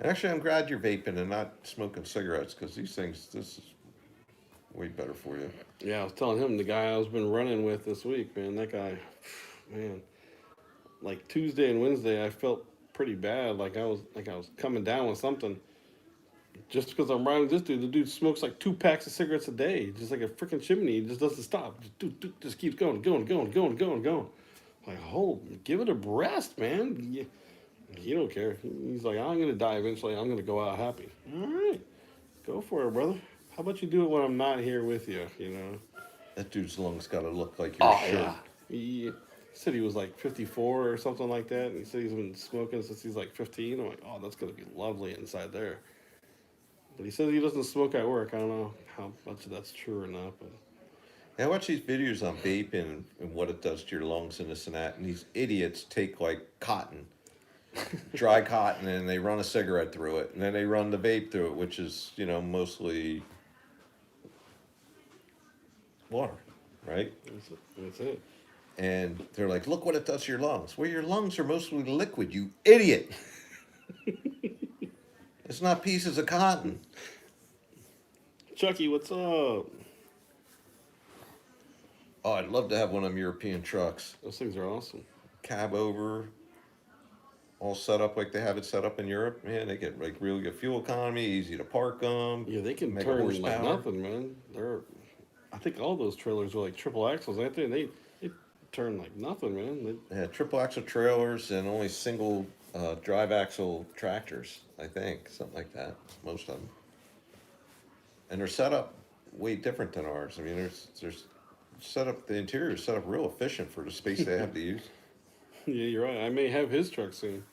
Actually, I'm glad you're vaping and not smoking cigarettes, because this is way better for you. Yeah, I was telling him, the guy I was been running with this week, man, that guy, man, like Tuesday and Wednesday, I felt pretty bad. Like I was coming down with something. Just because I'm riding with this dude, the dude smokes like 2 packs of cigarettes a day, just like a freaking chimney. He just doesn't stop. Just keeps going. Like, give it a rest, man. He don't care. He's like, I'm gonna die eventually. I'm gonna go out happy. All right, go for it, brother. How about you do it when I'm not here with you? That dude's lungs gotta look like your shirt. Yeah. He said he was like 54 or something like that, and he said he's been smoking since he's like 15. I'm like, oh, that's gonna be lovely inside there. But he says he doesn't smoke at work. I don't know how much that's true or not. But Yeah, I watch these videos on vaping and what it does to your lungs and this and that, and these idiots take like cotton, dry cotton, and they run a cigarette through it, and then they run the vape through it, which is, mostly water, right? that's it. And they're like, look what it does to your lungs. Well, your lungs are mostly liquid, you idiot. It's not pieces of cotton. Chucky, what's up? Oh, I'd love to have one of them European trucks. Those things are awesome. Cab over, all set up like they have it set up in Europe. Man, they get like really good fuel economy, easy to park them. Yeah, they can Mega turn like horsepower. nothing, man. I think all those trailers are like triple axles. I think they turn like nothing, man. Yeah, triple axle trailers and only single drive axle tractors, I think, something like that. Most of them, and they're set up way different than ours. I mean, there's set up, the interior is set up real efficient for the space they have to use. Yeah, you're right. I may have his truck soon.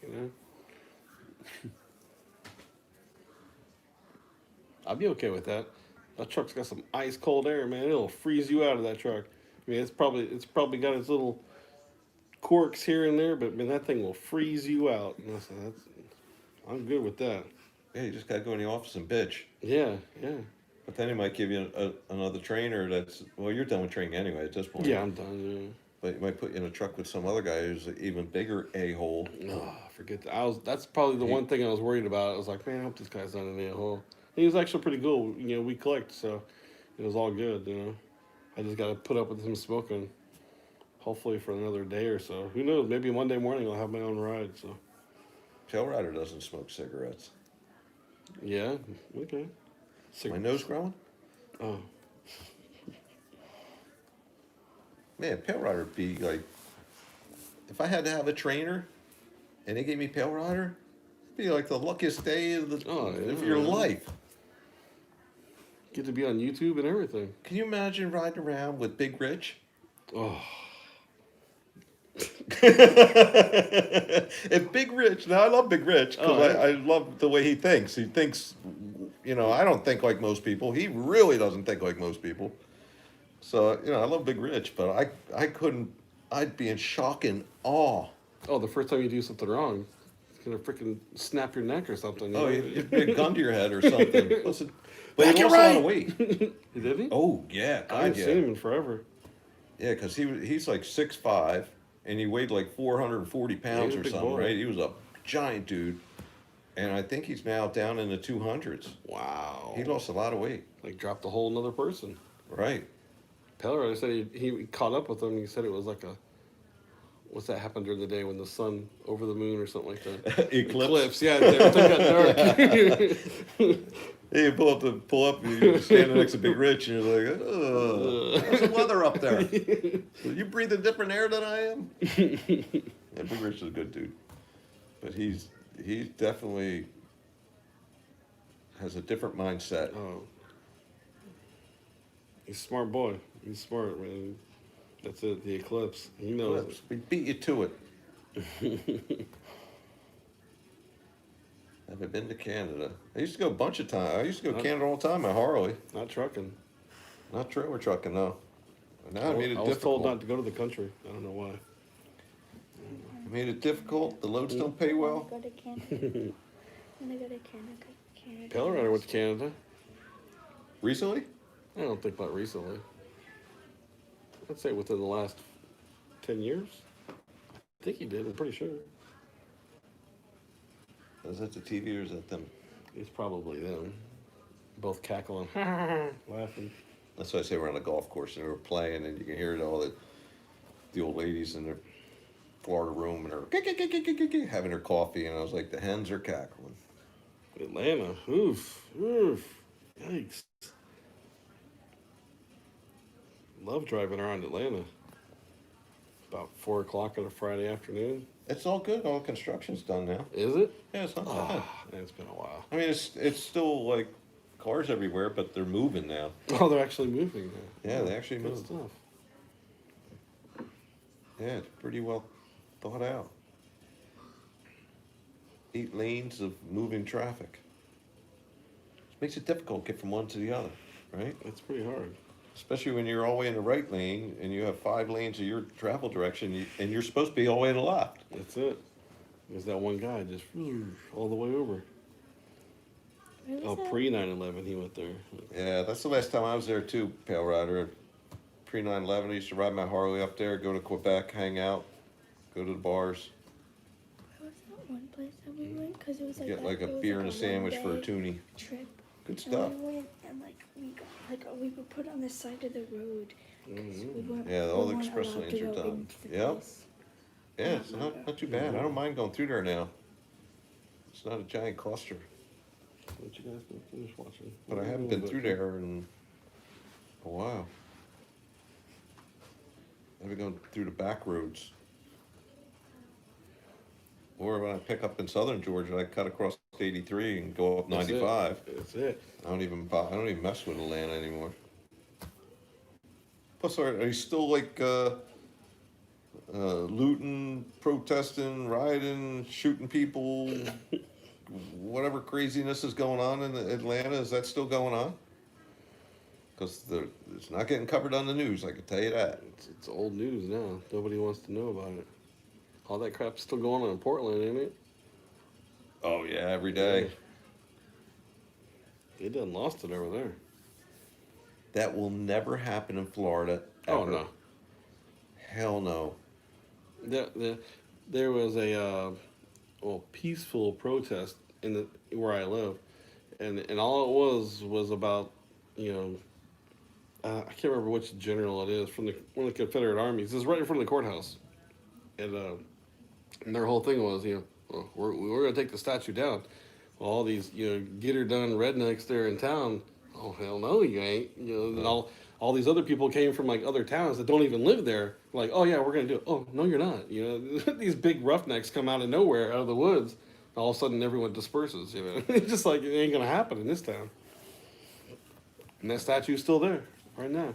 I'd be okay with that. That truck's got some ice cold air, man. It'll freeze you out of that truck. I mean, it's probably got its little quirks here and there, but man, that thing will freeze you out. And I'm good with that. Yeah, you just gotta go in the office and bitch. Yeah. But then he might give you another trainer that's, well, you're done with training anyway at this point. Yeah, I'm done. But he might put you in a truck with some other guy who's an even bigger a-hole. Yeah. Oh, forget that. That's probably the one thing I was worried about. I was like, man, I hope this guy's not an a-hole. He was actually pretty cool. We clicked, so it was all good. I just got to put up with him smoking. Hopefully for another day or so. Who knows? Maybe Monday morning I'll have my own ride. So Tail Rider doesn't smoke cigarettes. yeah, okay. My nose growing? Oh, Man, Pale Rider would be like, if I had to have a trainer and they gave me Pale Rider, it'd be like the luckiest day of, of your life. get to be on YouTube and everything. Can you imagine riding around with Big Rich? Oh, If Big Rich, now I love Big Rich because Oh, yeah. I love the way he thinks. He thinks, I don't think like most people. He really doesn't think like most people. So, I love Big Rich, but I couldn't, I'd be in shock and awe. oh, the first time you do something wrong, it's gonna freaking snap your neck or something. Oh, it'd be a gun to your head or something. Listen, but Back he it lost a lot right. of weight. Did he? Oh, yeah, I God, haven't yeah. seen him in forever. Yeah, because he's like 6'5", and he weighed like 440 pounds he's a or big something, boy. right? He was a giant dude. And I think he's now down in the 200s. Wow. He lost a lot of weight. Like dropped a whole another person. Right. Pellerin said he caught up with him. He said it was like what's that happened during the day when the sun over the moon or something like that? Eclipse. Yeah, everything got dark. Hey, you pull up, you're standing next to Big Rich, and you're like, oh, how's the weather up there? You breathe a different air than I am? Yeah, Big Rich is a good dude. But he's definitely has a different mindset. Oh. He's a smart boy. He's smart, man. That's it, the eclipse. He knows. Eclipse. We beat you to it. Have I been to Canada? I used to go a bunch of times. I used to go to Canada all the time at Harley. Not trucking. Not trailer trucking, no. Now I made it I was difficult. told not to go to the country. I don't know why. I made it difficult. The loads don't pay well. Go to Canada. I'm gonna go to Canada. Pellerin went to Canada. Recently? I don't think about recently. I'd say within the last 10 years. I think he did. I'm pretty sure. Is that the TV or is that them? It's probably them. Both cackling, laughing. That's why I say we're on a golf course and we were playing and you can hear all the old ladies in their Florida room and they're having their coffee and I was like, the hens are cackling. Atlanta. Oof. Yikes. Love driving around Atlanta. About 4 o'clock on a Friday afternoon. It's all good. All the construction's done now. Is it? Yeah, it's not bad. It's been a while. I mean, it's still like cars everywhere, but they're moving now. Oh, they're actually moving now. Yeah, they actually Good move. stuff. Yeah, it's pretty well thought out. 8 lanes of moving traffic. It makes it difficult to get from one to the other, right? That's pretty hard. Especially when you're all the way in the right lane and you have 5 lanes of your travel direction and you're supposed to be all the way to the left. That's it. There's that one guy just all the way over. Oh, pre 9/11, he went there. Yeah, that's the last time I was there too, Pale Rider. Pre 9/11, I used to ride my Harley up there, go to Quebec, hang out, go to the bars, What was that one place that we went? Because it was like get that- like a it was beer like and a sandwich for a one-day toonie. trip. Good And stuff. we went and we were put on the side of the road. 'Cause we weren't, Yeah, all we the weren't express allowed lanes to are go done. into the Yep. place. Yeah, it's not too bad. I don't mind going through there now. It's not a giant cluster. What you guys been finish watching? But I haven't been through there in a while. I've been going through the back roads. Or when I pick up in southern Georgia, I cut across 83 and go up 95. That's it. I don't even mess with Atlanta anymore. Plus, are you still like looting, protesting, rioting, shooting people? Whatever craziness is going on in Atlanta, is that still going on? Because it's not getting covered on the news, I can tell you that. It's old news now. Nobody wants to know about it. All that crap's still going on in Portland, ain't it? Oh yeah, every day. They done lost it over there. That will never happen in Florida. Oh, ever. no. Hell no. There was a peaceful protest where I live, and all it was about, you know, I can't remember which general it is from one of the Confederate armies. It's right in front of the courthouse, and their whole thing was, you know, well, we're gonna take the statue down. Well, all these, you know, get her done rednecks there in town. Oh hell no, you ain't. You know, and all these other people came from like other towns that don't even live there. Like, oh yeah, we're gonna do it. Oh no, you're not. You know, these big roughnecks come out of nowhere, out of the woods. All of a sudden, everyone disperses. You know, it's just like it ain't gonna happen in this town. And that statue's still there right now.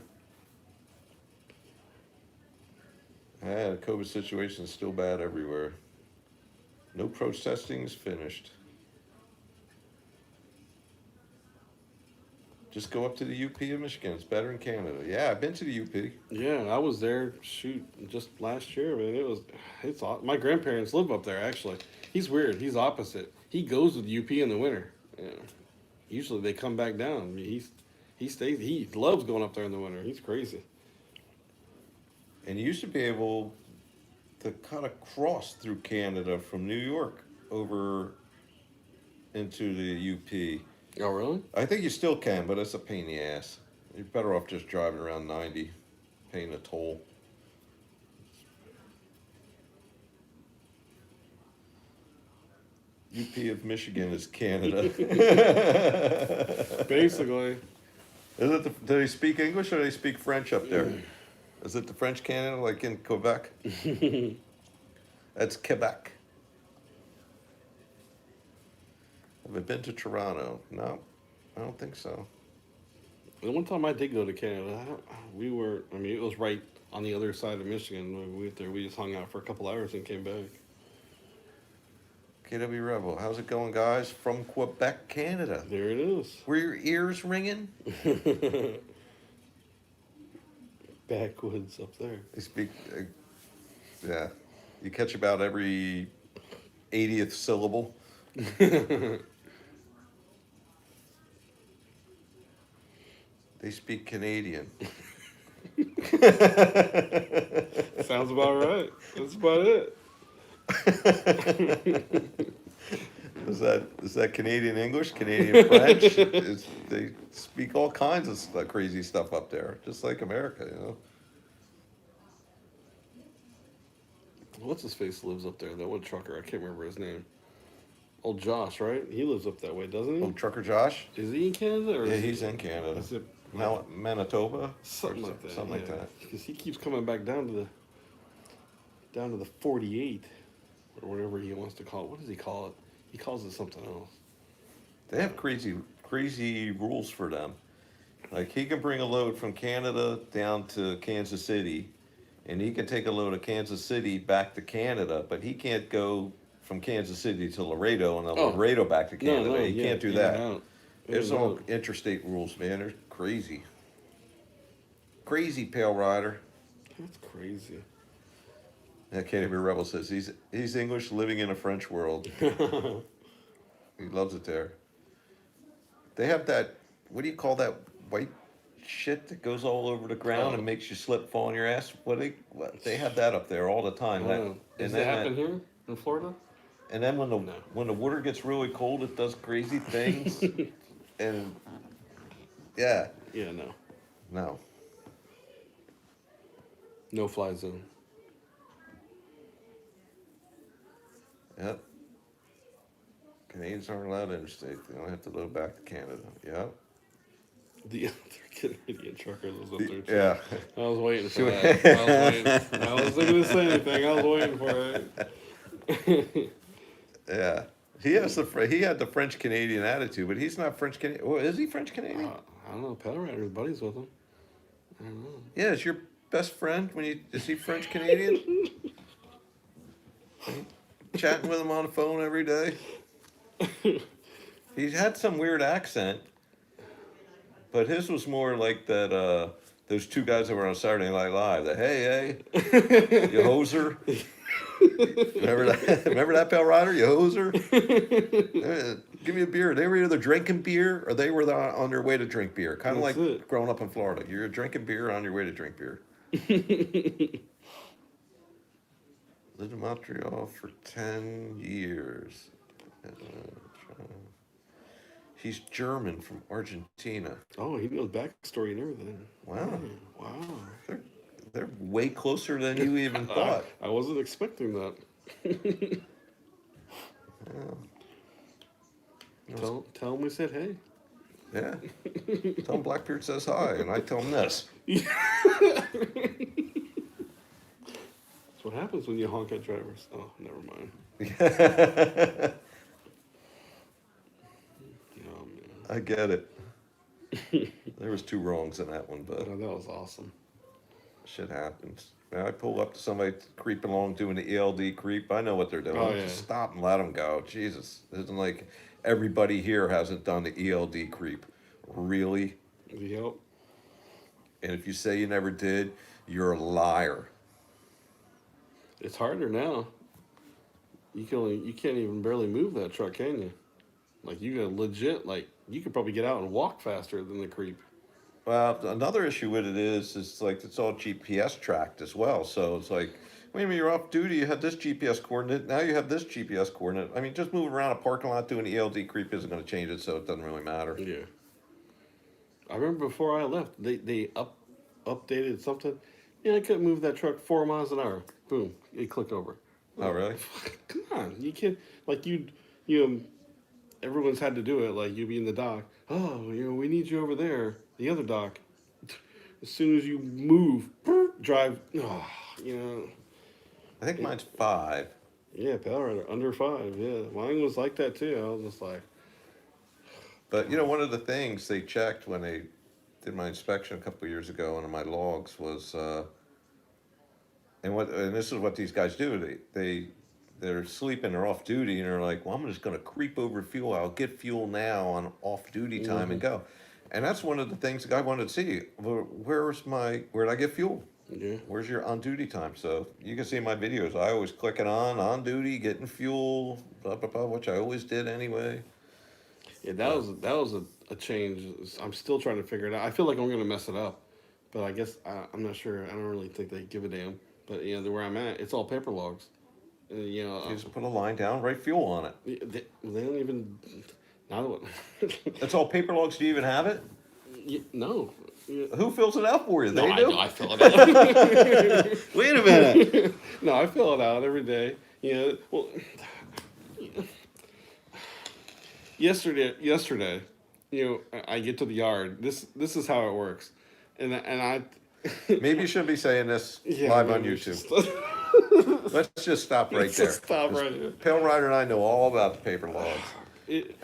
Yeah, the COVID situation is still bad everywhere. No protesting is finished. Just go up to the UP of Michigan. It's better in Canada. Yeah, I've been to the UP. Yeah, I was there. Shoot, just last year, man. It's my grandparents live up there. Actually, he's weird. He's opposite. He goes to the UP in the winter. Yeah. Usually they come back down. I mean, he stays. He loves going up there in the winter. He's crazy. And you used to be able to kind of cross through Canada from New York over into the UP. Oh, really? I think you still can, but it's a pain in the ass. You're better off just driving around 90, paying a toll. UP of Michigan is Canada. Basically. Is it do they speak English or do they speak French up there? Is it the French Canada like in Quebec? That's Quebec. Have I been to Toronto? No, I don't think so. The one time I did go to Canada, I mean, it was right on the other side of Michigan. When we went there, we just hung out for a couple hours and came back. KW Rebel, how's it going, guys? From Quebec, Canada. There it is. Were your ears ringing? Backwoods up there. They speak, yeah. You catch about every 80th syllable. They speak Canadian. Sounds about right. That's about it. Is that Canadian English, Canadian French? They speak all kinds of crazy stuff up there, just like America, you know. What's his face lives up there? That one trucker. I can't remember his name. Old Josh, right? He lives up that way, doesn't he? Oh, Trucker Josh? Is he in Canada? Or Yeah, is he's in Canada. Is it Manitoba? something like that? Something like that. Because he keeps coming back down to the 48 or whatever he wants to call it. What does he call it? He calls it something else. They have crazy rules for them. Like he can bring a load from Canada down to Kansas City, and he can take a load of Kansas City back to Canada, but he can't go from Kansas City to Laredo and then Laredo back to Canada. No, he can't do that. Out. There's all interstate rules, man. They're crazy. Crazy, Pale Rider. That's crazy. That KW Rebel says he's English living in a French world. He loves it there. They have that, what do you call that white shit that goes all over the ground and makes you slip, fall on your ass? What they have that up there all the time. Does that happen here in Florida? And then when the water gets really cold, it does crazy things. And yeah. Yeah, No. No fly zone. Yep. Canadians aren't allowed interstate. They don't have to load back to Canada. Yep. The other Canadian trucker lives up there too. Yeah. I was waiting for that. I was looking to say anything. I was waiting for it. Yeah. He had the French Canadian attitude, but he's not French Canadian. Well, is he French Canadian? I don't know. Pedal Rider's buddies with him. I don't know. Yeah, is your best friend is he French Canadian? Chatting with him on the phone every day. He had some weird accent, but his was more like that. Those two guys that were on Saturday Night Live. That hey, you hoser. Remember that, Pale Rider? You hoser. Give me a beer. They were either drinking beer or they were on their way to drink beer. Kind of like growing up in Florida. You're drinking beer on your way to drink beer. Lived in Montreal for 10 years. He's German from Argentina. Oh, he knows backstory and everything. Wow. Yeah, wow. They're, they're way closer than you even thought. I wasn't expecting that. Tell him we said hey. Yeah. Tell him Blackbeard says hi, and I tell him this. That's what happens when you honk at drivers. Oh, never mind. Oh, man. I get it. There was 2 wrongs in that one, but Oh, that was awesome. shit happens. Now I pull up to somebody creeping along doing the ELD creep. I know what they're doing. Oh, yeah. Just stop and let them go. Jesus. It isn't like everybody here hasn't done the ELD creep. Really? Yep. And if you say you never did, you're a liar. It's harder now. You can't even barely move that truck, can you? Like you got legit, like you could probably get out and walk faster than the creep. Well, another issue with it is like it's all GPS tracked as well. So it's like, wait a minute, you're off duty. You had this GPS coordinate. Now you have this GPS coordinate. I mean, just moving around a parking lot doing ELD creep isn't going to change it, so it doesn't really matter. Yeah. I remember before I left, they updated something. Yeah, I couldn't move that truck 4 miles an hour. Boom, it clicked over. Oh, really? Come on, you can't like you everyone's had to do it. Like you be in the dock. Oh, we need you over there. The other dock. As soon as you move, drive. Oh, I think mine's 5. Yeah, power rider under 5. Yeah, mine was like that too. I was just like, But one of the things they checked when they did my inspection a couple of years ago on my logs was, and this is what these guys do. They're sleeping, they're off duty, and they're like, well, I'm just going to creep over fuel. I'll get fuel now on off duty time and go. And that's one of the things the guy wanted to see. Where'd I get fuel? yeah. Where's your on duty time? So you can see in my videos, I always click it on duty, getting fuel, blah, blah, blah, which I always did anyway. Yeah, that was a change. I'm still trying to figure it out. I feel like I'm gonna mess it up, but I guess I'm not sure. I don't really think they give a damn. But where I'm at, it's all paper logs. You just put a line down, write fuel on it. They don't even. Not That's all paper logs. Do you even have it? no. Who fills it out for you? No, They do? I fill it out. Wait a minute. No, I fill it out every day. Well, yesterday, I get to the yard. This is how it works, and I. Maybe you shouldn't be saying this live on YouTube. Let's just stop right there. Stop right here. Pale Rider and I know all about the paper logs.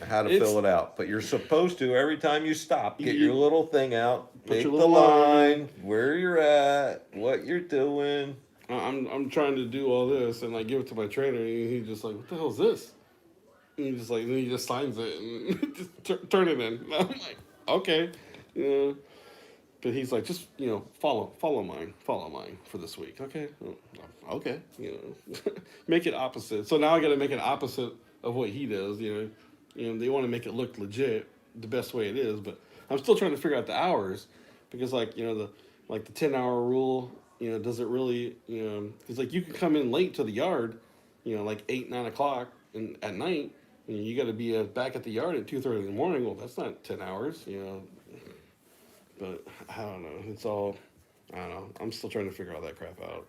How to fill it out. But you're supposed to, every time you stop, get your little thing out, make the line, where you're at, what you're doing. I'm trying to do all this and give it to my trainer, and he's just like, what the hell is this? And he just signs it and just turn it in. And I'm like, okay. But he's like, just, follow mine for this week. Okay. Okay. Make it opposite. So now I got to make it opposite of what he does. They want to make it look legit the best way it is, but I'm still trying to figure out the hours because the 10-hour rule, does it really, because you can come in late to the yard, 8, 9 o'clock at night, and you got to be back at the yard at 2:30 in the morning. Well, that's not 10 hours, But I don't know. I don't know. I'm still trying to figure all that crap out.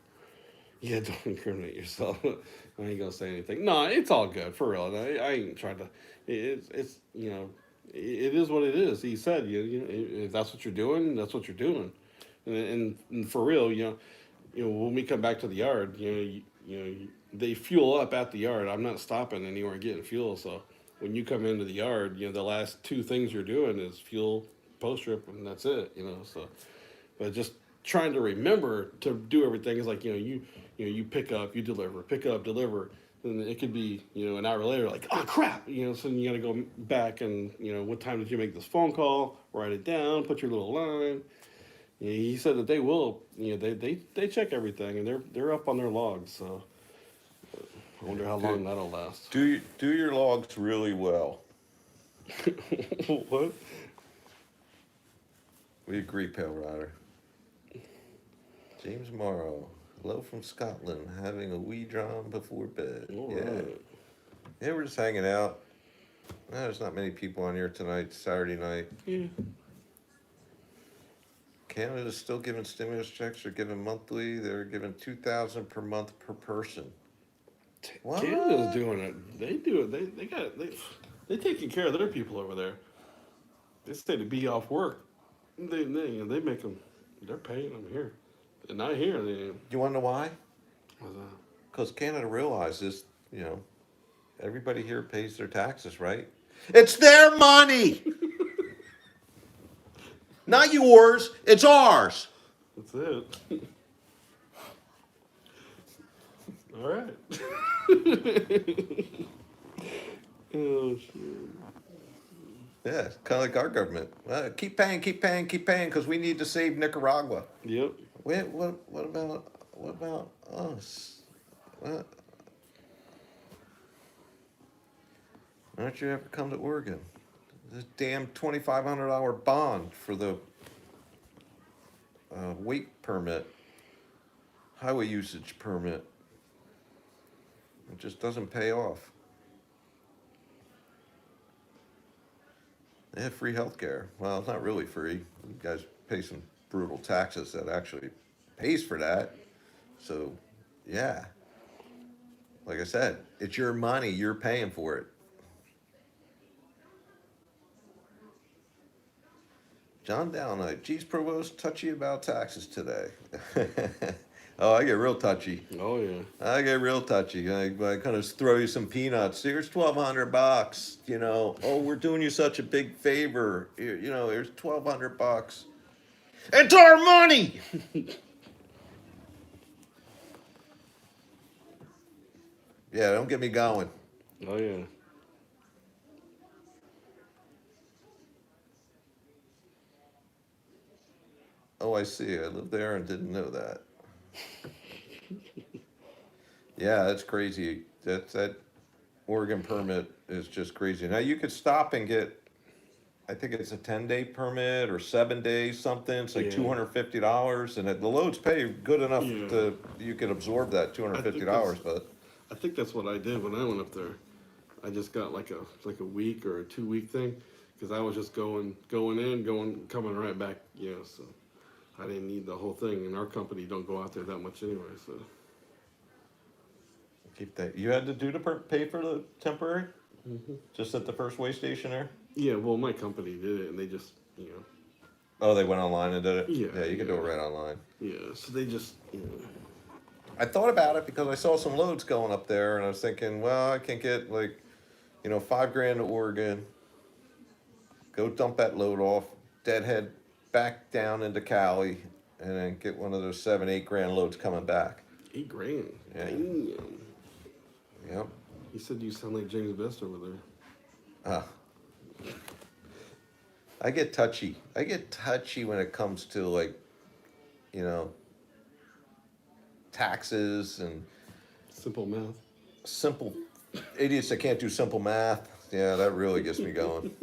Yeah, don't incriminate yourself. I ain't gonna say anything. No, it's all good for real. I ain't trying to. It's it is what it is. He said, if that's what you're doing, that's what you're doing. And for real, when we come back to the yard, they fuel up at the yard. I'm not stopping anywhere getting fuel. So when you come into the yard, the last 2 things you're doing is fuel, post trip, and that's it. So, but just trying to remember to do everything is you pick up, you deliver, pick up, deliver, and it could be an hour later oh crap, so then you got to go back and what time did you make this phone call? Write it down, put your little line. He said that they will, they check everything and they're up on their logs. So I wonder how long that'll last. Do your logs really well. What? We agree, Pale Rider. James Morrow, hello from Scotland, having a wee dram before bed. All yeah. right. Yeah, we're just hanging out. There's not many people on here tonight, Saturday night. Yeah. Canada's still giving stimulus checks. They're giving monthly. They're giving $2,000 per month per person. What? Canada's doing it. They do it. They got they taking care of their people over there. They stay to be off work. They make them. They're paying them here, and not here. You want to know why? What's that? Because Canada realizes, everybody here pays their taxes, right? It's their money, not yours. It's ours. That's it. All right. Oh shit. Yeah, it's kind of like our government. Keep paying, because we need to save Nicaragua. Yep. Wait, what about us? What? Why don't you ever come to Oregon? This damn $2,500 bond for the weight permit, highway usage permit. It just doesn't pay off. They have free health care. Well, it's not really free. You guys pay some brutal taxes that actually pays for that. So, yeah. Like I said, it's your money. You're paying for it. John Downnight. Geez, Provost, touchy about taxes today. Oh, I get real touchy. Oh yeah. I get real touchy. I kind of throw you some peanuts. Here's $1,200. Oh, we're doing you such a big favor. Here's $1,200. It's our money. Yeah, don't get me going. Oh yeah. Oh, I see. I lived there and didn't know that. Yeah, that's crazy. That Oregon permit is just crazy. Now you could stop and get, I think it's a 10-day permit or 7 days, something. It's like Yeah. $250, and the loads pay good enough Yeah. to you could absorb that $250. But I think that's what I did when I went up there. I just got like a week or a 2 week thing because I was just going in, coming right back. So I didn't need the whole thing. And our company don't go out there that much anyway. So keep that. You had to pay for the temporary, just at the first way station there. yeah, well, my company did it, and they just Oh, they went online and did it. Yeah, Yeah, you can do it yeah. right online. yeah. So they just I thought about it because I saw some loads going up there, and I was thinking, well, I can get like, $5,000 to Oregon, go dump that load off, deadhead back down into Cali, and then get one of those $7-8 grand loads coming back. $8,000. Yeah. Damn. Yep. You said you sound like James Best over there. Ah. I get touchy. I get touchy when it comes to like, taxes and Simple math. simple idiots that can't do simple math. Yeah, that really gets me going.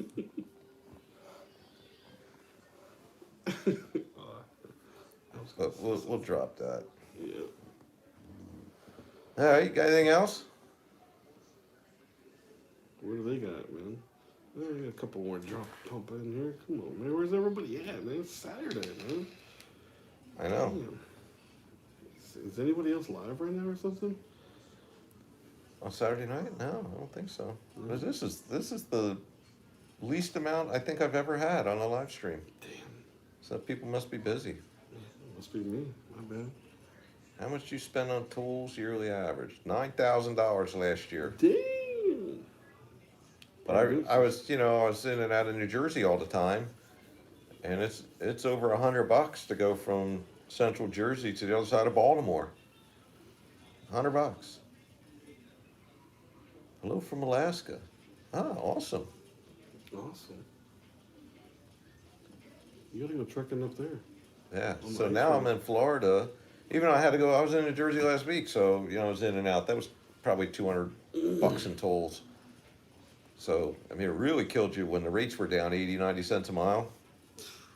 But we'll drop that. Yeah. All right, got anything else? Where do they got, man? Oh, I got a couple more pump in here. Come on, man. Where's everybody at, man? It's Saturday, man. I know. Damn. Is anybody else live right now or something? On Saturday night? No, I don't think so. But this is the least amount I think I've ever had on a live stream. Damn. So people must be busy. Must be me. My bad. How much do you spend on tools yearly average? $9,000 last year. Damn. But I was I was in and out of New Jersey all the time, and it's over $100 to go from Central Jersey to the other side of Baltimore. $100. Hello from Alaska. Ah, awesome. Awesome. You gotta go trekking up there. Yeah. Oh, So nice. now I'm in Florida. Even though I was in New Jersey last week, so I was in and out. That was probably $200 in tolls. So I mean, it really killed you when the rates were down 80, 90 cents a mile,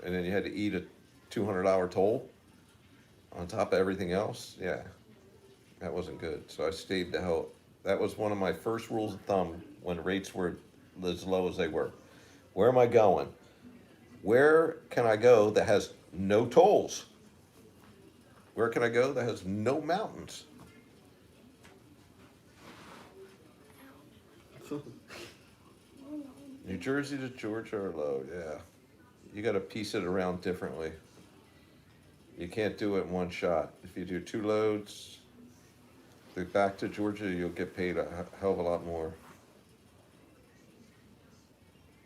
and then you had to eat a $200 toll on top of everything else. Yeah, that wasn't good. So I stayed the hell. That was one of my first rules of thumb when rates were as low as they were. Where am I going? Where can I go that has no tolls? Where can I go that has no mountains? New Jersey to Georgia are low, yeah. You gotta piece it around differently. You can't do it in one shot. If you do 2 loads, back to Georgia, you'll get paid a hell of a lot more.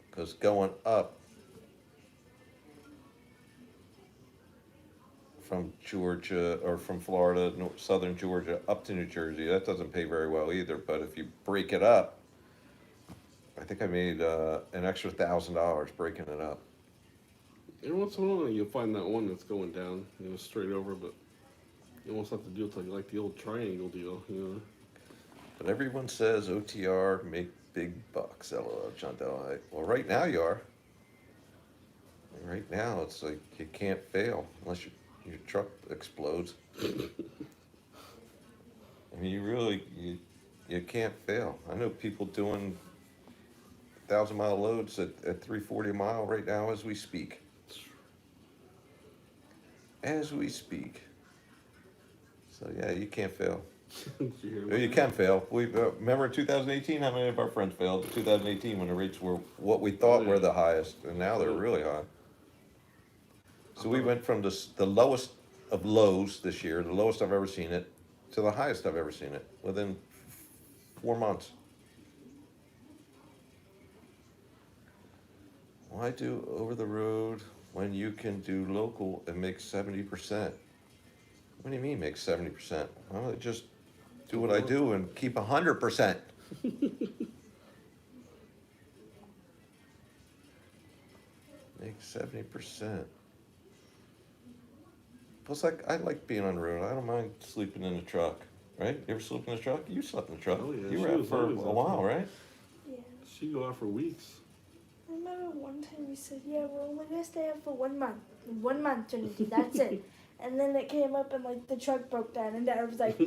Because going up from Georgia or from Florida, southern Georgia, up to New Jersey, that doesn't pay very well either. But if you break it up, I think I made an extra $1,000 breaking it up. Every once in a while, you'll find that one that's going down, straight over, but you almost have to do it like the old triangle deal. But everyone says OTR make big bucks, LOL, John Delahite. Well, right now you are. Right now, it's like you can't fail unless your truck explodes. I mean, you can't fail. I know people doing 1,000-mile loads at 340 a mile right now as we speak. As we speak. So yeah, you can't fail. You can fail. We remember in 2018, how many of our friends failed in 2018 when the rates were what we thought were the highest, and now they're really high. So we went from the lowest of lows this year, the lowest I've ever seen it, to the highest I've ever seen it within 4 months. Why do over the road when you can do local and make 70%? What do you mean make 70%? Well, just do what I do and keep 100%. Make 70%. Plus, I like being on the road. I don't mind sleeping in the truck, right? You ever slept in the truck? You slept in the truck. Oh, yeah. You were out for a while, right? Yeah. She go out for weeks. I remember one time you said, yeah, we're only gonna stay out for 1 month. 1 month, Trinity, that's it. And then it came up and like the truck broke down and Dad was like,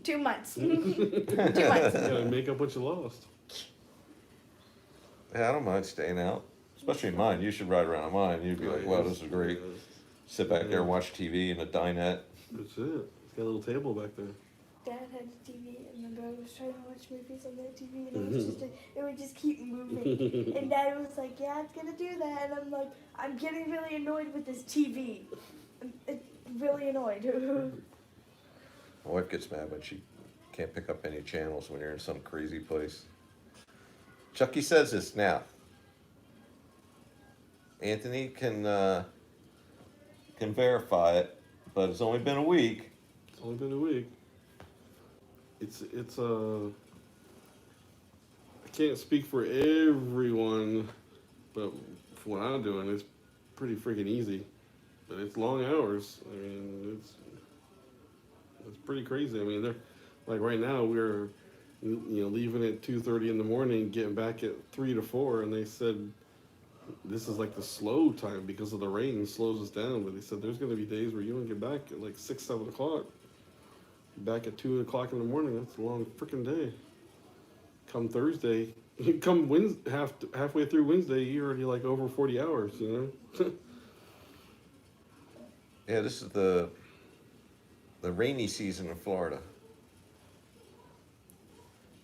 2 months. 2 months. You gotta make up what you lost. Yeah, I don't mind staying out. Especially mine. You should ride around on mine. You'd be like, wow, this is great. Yeah. Sit back there and watch TV in a dinette. That's it. It's got a little table back there. Dad had a TV and the dog was trying to watch movies on that TV and it would just keep moving. And Dad was like, yeah, it's gonna do that. And I'm like, I'm getting really annoyed with this TV. It's really annoyed. My wife gets mad when she can't pick up any channels when you're in some crazy place. Chucky says this now. Anthony can verify it, but it's only been a week. It's only been a week. It's I can't speak for everyone, but for what I'm doing, it's pretty freaking easy. But it's long hours. I mean, it's pretty crazy. I mean, they're like right now we're leaving at 2:30 in the morning, getting back at 3 to 4, and they said this is like the slow time because of the rain slows us down. But they said there's going to be days where you don't get back at like 6, 7 o'clock. Back at 2 o'clock in the morning. That's a long freaking day. Come Thursday, come Wednesday, halfway through Wednesday, you're already like over 40 hours. Yeah, this is the rainy season in Florida.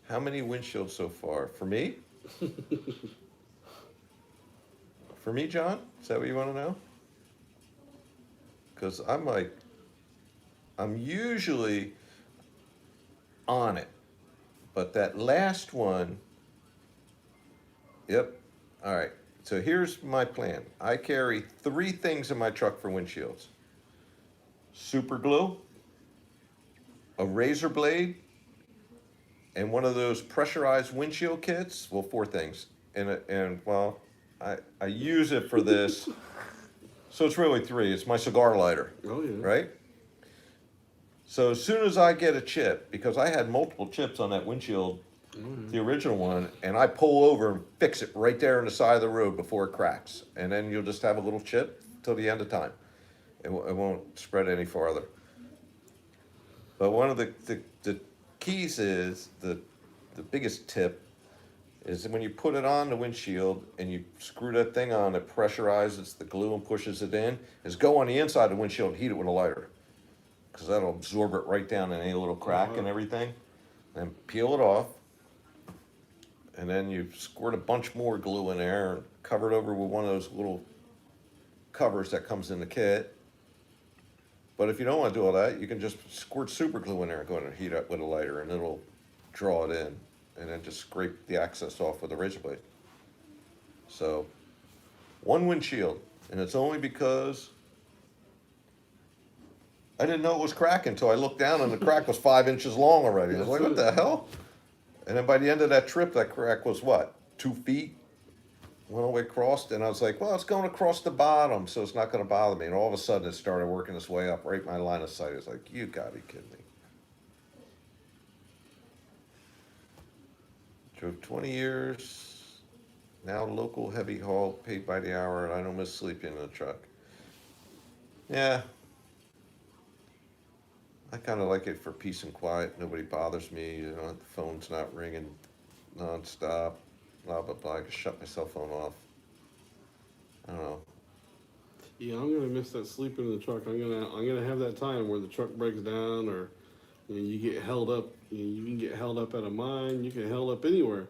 How many windshields so far? For me? For me, John? Is that what you want to know? Because I'm usually on it. But that last one, yep. All right. So here's my plan. I carry 3 things in my truck for windshields. Super glue, a razor blade, and one of those pressurized windshield kits. Well, 4 things. And well, I use it for this. So it's really 3. It's my cigar lighter. Oh yeah. Right? So as soon as I get a chip, because I had multiple chips on that windshield, the original one, and I pull over and fix it right there on the side of the road before it cracks. And then you'll just have a little chip till the end of time. It won't spread any farther. But one of the keys is, the biggest tip is when you put it on the windshield and you screw that thing on, it pressurizes the glue and pushes it in, is go on the inside of the windshield and heat it with a lighter. Because that'll absorb it right down in any little crack and everything. Then peel it off. And then you squirt a bunch more glue in there and cover it over with one of those little covers that comes in the kit. But if you don't want to do all that, you can just squirt super glue in there and go in and heat it with a lighter, and it'll draw it in. And then just scrape the excess off with a razor blade. So, one windshield. And it's only because I didn't know it was cracking until I looked down and the crack was 5 inches long already. I was like, what the hell? And then by the end of that trip, that crack was what? 2 feet? Went all the way across, and I was like, well, it's going across the bottom, so it's not going to bother me. And all of a sudden, it started working its way up right in my line of sight. I was like, you gotta be kidding me. Drove 20 years, now local heavy haul, paid by the hour, and I don't miss sleeping in the truck. Yeah. I kind of like it for peace and quiet. Nobody bothers me. You know, the phone's not ringing nonstop. Blah blah blah. I can shut my cell phone off. I don't know. Yeah, I'm gonna miss that sleeping in the truck. I'm gonna have that time where the truck breaks down, or you get held up. You can get held up at a mine. You can get held up anywhere,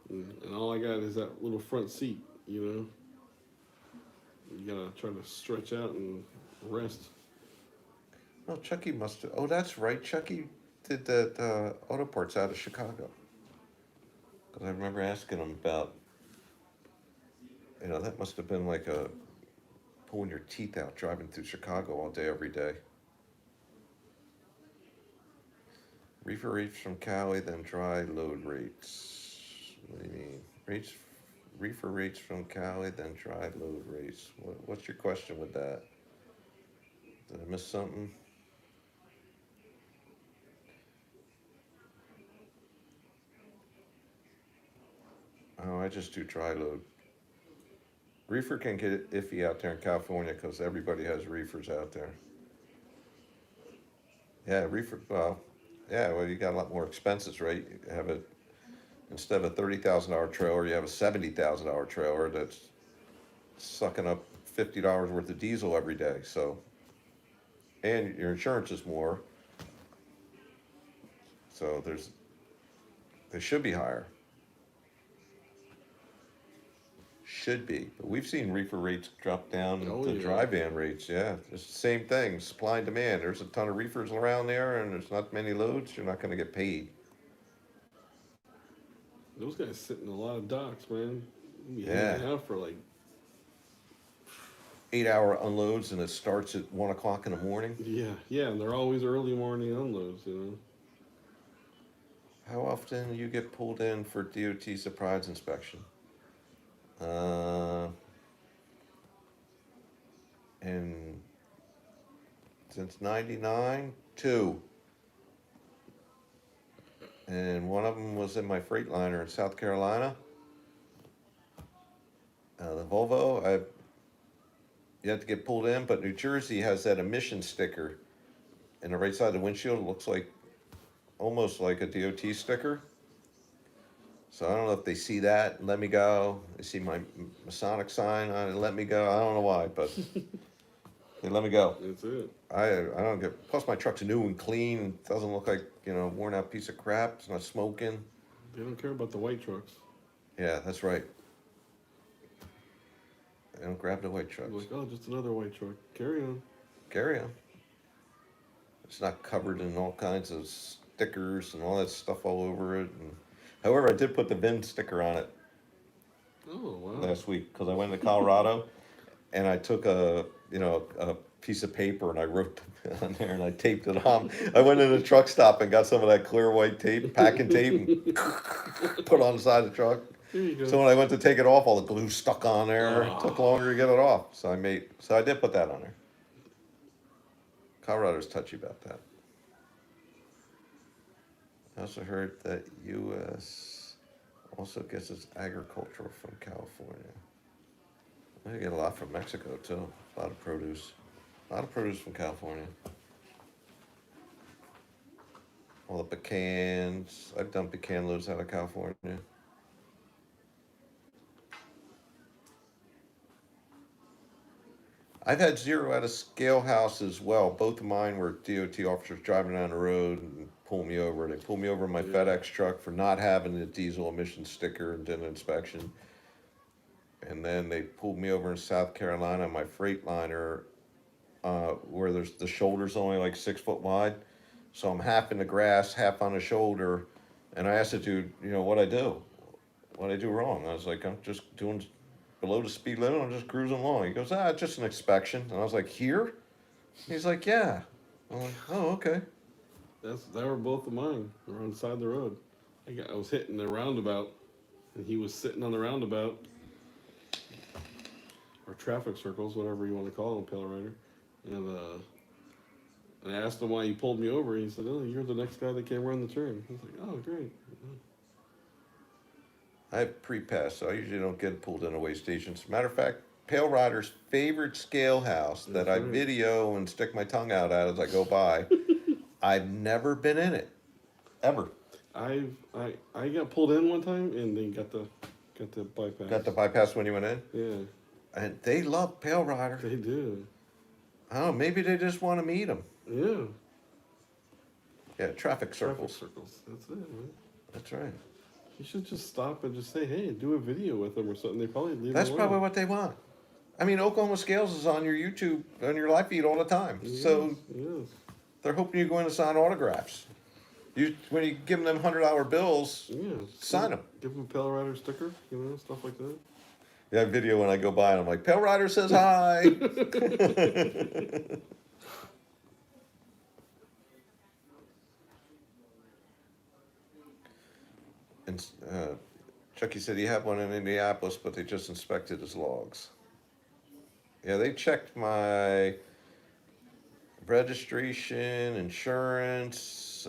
and all I got is that little front seat. You know, you gotta try to stretch out and rest. Oh, Chucky must have. Oh, that's right. Chucky did that auto parts out of Chicago. Because I remember asking him about, that must have been like a pulling your teeth out driving through Chicago all day, every day. Reefer rates from Cali, then dry load rates. What do you mean? Reefer rates from Cali, then dry load rates. What's your question with that? Did I miss something? Oh, I just do dry load. Reefer can get iffy out there in California because everybody has reefers out there. Yeah, reefer, well, you got a lot more expenses, right? You have instead of a $30,000 trailer, you have a $70,000 trailer that's sucking up $50 worth of diesel every day. So, and your insurance is more. So they should be higher. Should be, but we've seen reefer rates drop down to dry van rates. Yeah, it's the same thing, supply and demand. There's a ton of reefers around there, and there's not many loads. You're not going to get paid. Those guys sit in a lot of docks, man. You be Yeah. hanging out for like 8-hour unloads, and it starts at 1 o'clock in the morning. yeah, and they're always early morning unloads, you know. How often you get pulled in for DOT surprise inspection? And since '99, 2. And one of them was in my Freightliner in South Carolina. The Volvo, you have to get pulled in, but New Jersey has that emission sticker in the right side of the windshield. It looks like almost like a DOT sticker. So I don't know if they see that and let me go. They see my Masonic sign on it and let me go. I don't know why, but they let me go. That's it. I don't get. Plus my truck's new and clean. It doesn't look like worn out piece of crap. It's not smoking. They don't care about the white trucks. Yeah, that's right. They don't grab the white trucks. Like, oh, just another white truck. Carry on. Carry on. It's not covered in all kinds of stickers and all that stuff all over it. And however, I did put the VIN sticker on it Oh wow. last week because I went to Colorado and I took a piece of paper and I wrote on there and I taped it on. I went in a truck stop and got some of that clear white tape, packing tape, and put it on the side of the truck. There you go. So when I went to take it off, all the glue stuck on there. It took longer to get it off. So I did put that on there. Colorado's touchy about that. I also heard that U.S. also gets its agricultural from California. They get a lot from Mexico too. A lot of produce. A lot of produce from California. All the pecans. I've done pecan loads out of California. I've had zero at a scale house as well. Both of mine were DOT officers driving down the road and pull me over. They pulled me over in my Yeah. FedEx truck for not having the diesel emission sticker and did an inspection. And then they pulled me over in South Carolina on my Freightliner, where there's the shoulder's only like 6 foot wide. So I'm half in the grass, half on the shoulder. And I asked the dude, what I do? What I do wrong? I was like, I'm just doing below the speed limit. I'm just cruising along. He goes, it's just an inspection. And I was like, here? He's like, yeah. I'm like, oh, okay. That were both of mine. They were on the side of the road. I was hitting the roundabout, and he was sitting on the roundabout, or traffic circles, whatever you want to call them, Pale Rider. And I asked him why he pulled me over. He said, "Oh, you're the next guy that came around the turn." I was like, "Oh, great." I have pre-pass, so I usually don't get pulled into way stations. Matter of fact, Pale Rider's favorite scale house that That's I right. video and stick my tongue out at as I go by, I've never been in it. Ever. I got pulled in one time, and they got the bypass. Got the bypass when you went in? Yeah, And they love Pale Rider. they do. I don't know, maybe they just want to meet him. Yeah, Yeah, traffic circles. traffic circles. That's it, man. That's right. You should just stop and just say, "Hey, do a video with them or something." They probably leave. That's it probably alone. what they want. I mean, Oklahoma Scales is on your YouTube, on your live feed all the time. So Yes. they're hoping you go in and sign autographs. When you give them $100 bills, Yeah. sign 'em. Give them a Pale Rider sticker, stuff like that. yeah, video when I go by and I'm like, Pale Rider says hi. And Chucky said he had one in Indianapolis, but they just inspected his logs. Yeah, they checked my registration, insurance.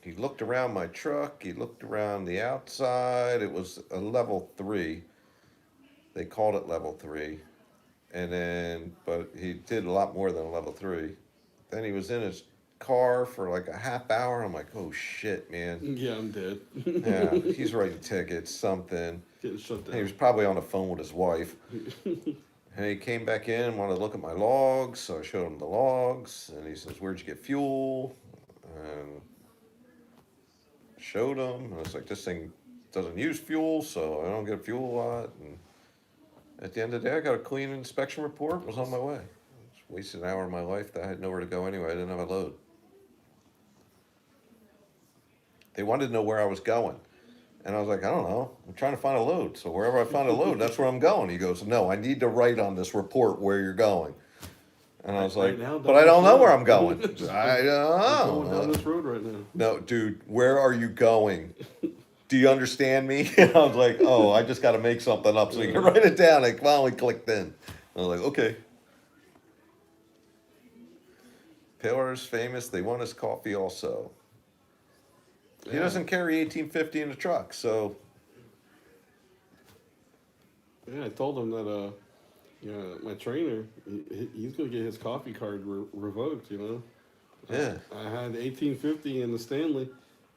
He looked around my truck. He looked around the outside. It was a level 3. They called it level 3. But he did a lot more than a level 3. Then he was in his car for like a half hour. I'm like, oh shit, man. Yeah, I'm dead. Yeah, he's writing tickets, something. Getting shut And he was down. probably on the phone with his wife. And he came back in and wanted to look at my logs, so I showed him the logs. And he says, where'd you get fuel? And showed him. And I was like, this thing doesn't use fuel, so I don't get fuel a lot. And at the end of the day, I got a clean inspection report, was on my way. Just wasted an hour of my life that I had nowhere to go anyway. I didn't have a load. They wanted to know where I was going. And I was like, I don't know. I'm trying to find a load. So wherever I find a load, that's where I'm going. He goes, no, I need to write on this report where you're going. And I was Right like, now, but I don't know where I'm down going. this road. I I'm don't going down know. this road right now. No, dude, where are you going? Do you understand me? And I was like, oh, I just got to make something up so you can write it down. I finally clicked in. I was like, okay. Paler's famous. They want his coffee also. He Yeah. doesn't carry 1850 in the truck, so Yeah, I told him that, my trainer, he's going to get his coffee card revoked, yeah. I had 1850 in the Stanley,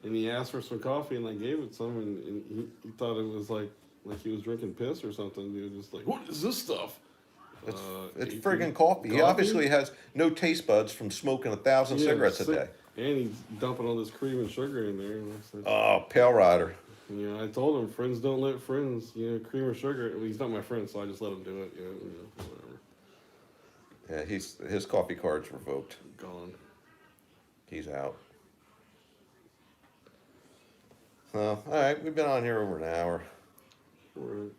and he asked for some coffee, and I gave it some, and he thought it was like he was drinking piss or something. He was just like, "What is this stuff?" It's 18 friggin' coffee. He obviously has no taste buds from smoking 1,000 Yeah, cigarettes a sick. day. And he's dumping all this cream and sugar in there. And I said, Oh, Pale Rider. I told him, friends don't let friends, cream or sugar. Well, he's not my friend, so I just let him do it. Whatever. Yeah, his coffee card's revoked. Gone. He's out. So, all right, we've been on here over an hour. Alright.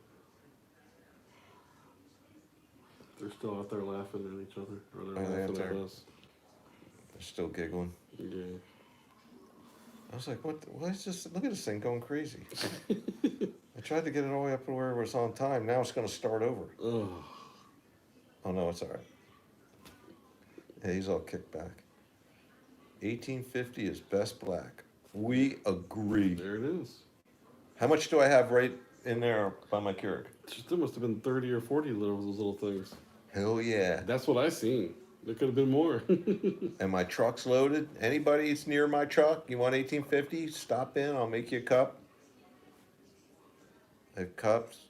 They're still out there laughing at each other, or they're Are they out laughing at there? us. They're still giggling. Yeah. I was like, what is this? Look at this thing going crazy. I tried to get it all the way up to where it was on time. Now it's going to start over. Oh. Oh, no, it's all right. Yeah, he's all kicked back. 1850 is best black. We agree. There it is. How much do I have right in there by my Keurig? There must have been 30 or 40 of those little things. Hell yeah. That's what I seen. There could have been more. And my truck's loaded. Anybody that's near my truck, you want 1850? Stop in. I'll make you a cup. I have cups,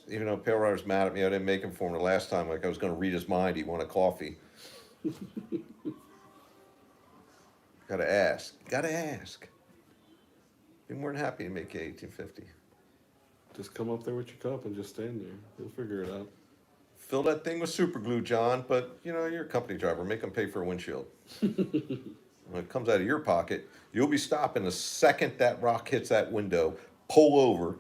even though Pale Rider's mad at me, I didn't make him for him the last time. Like I was going to read his mind. He wanted coffee. Gotta ask. Gotta ask. Be more than happy to make you 1850. Just come up there with your cup and just stand there. You'll figure it out. Fill that thing with super glue, John, but you know, you're a company driver. Make them pay for a windshield. When it comes out of your pocket, you'll be stopping the second that rock hits that window. Pull over,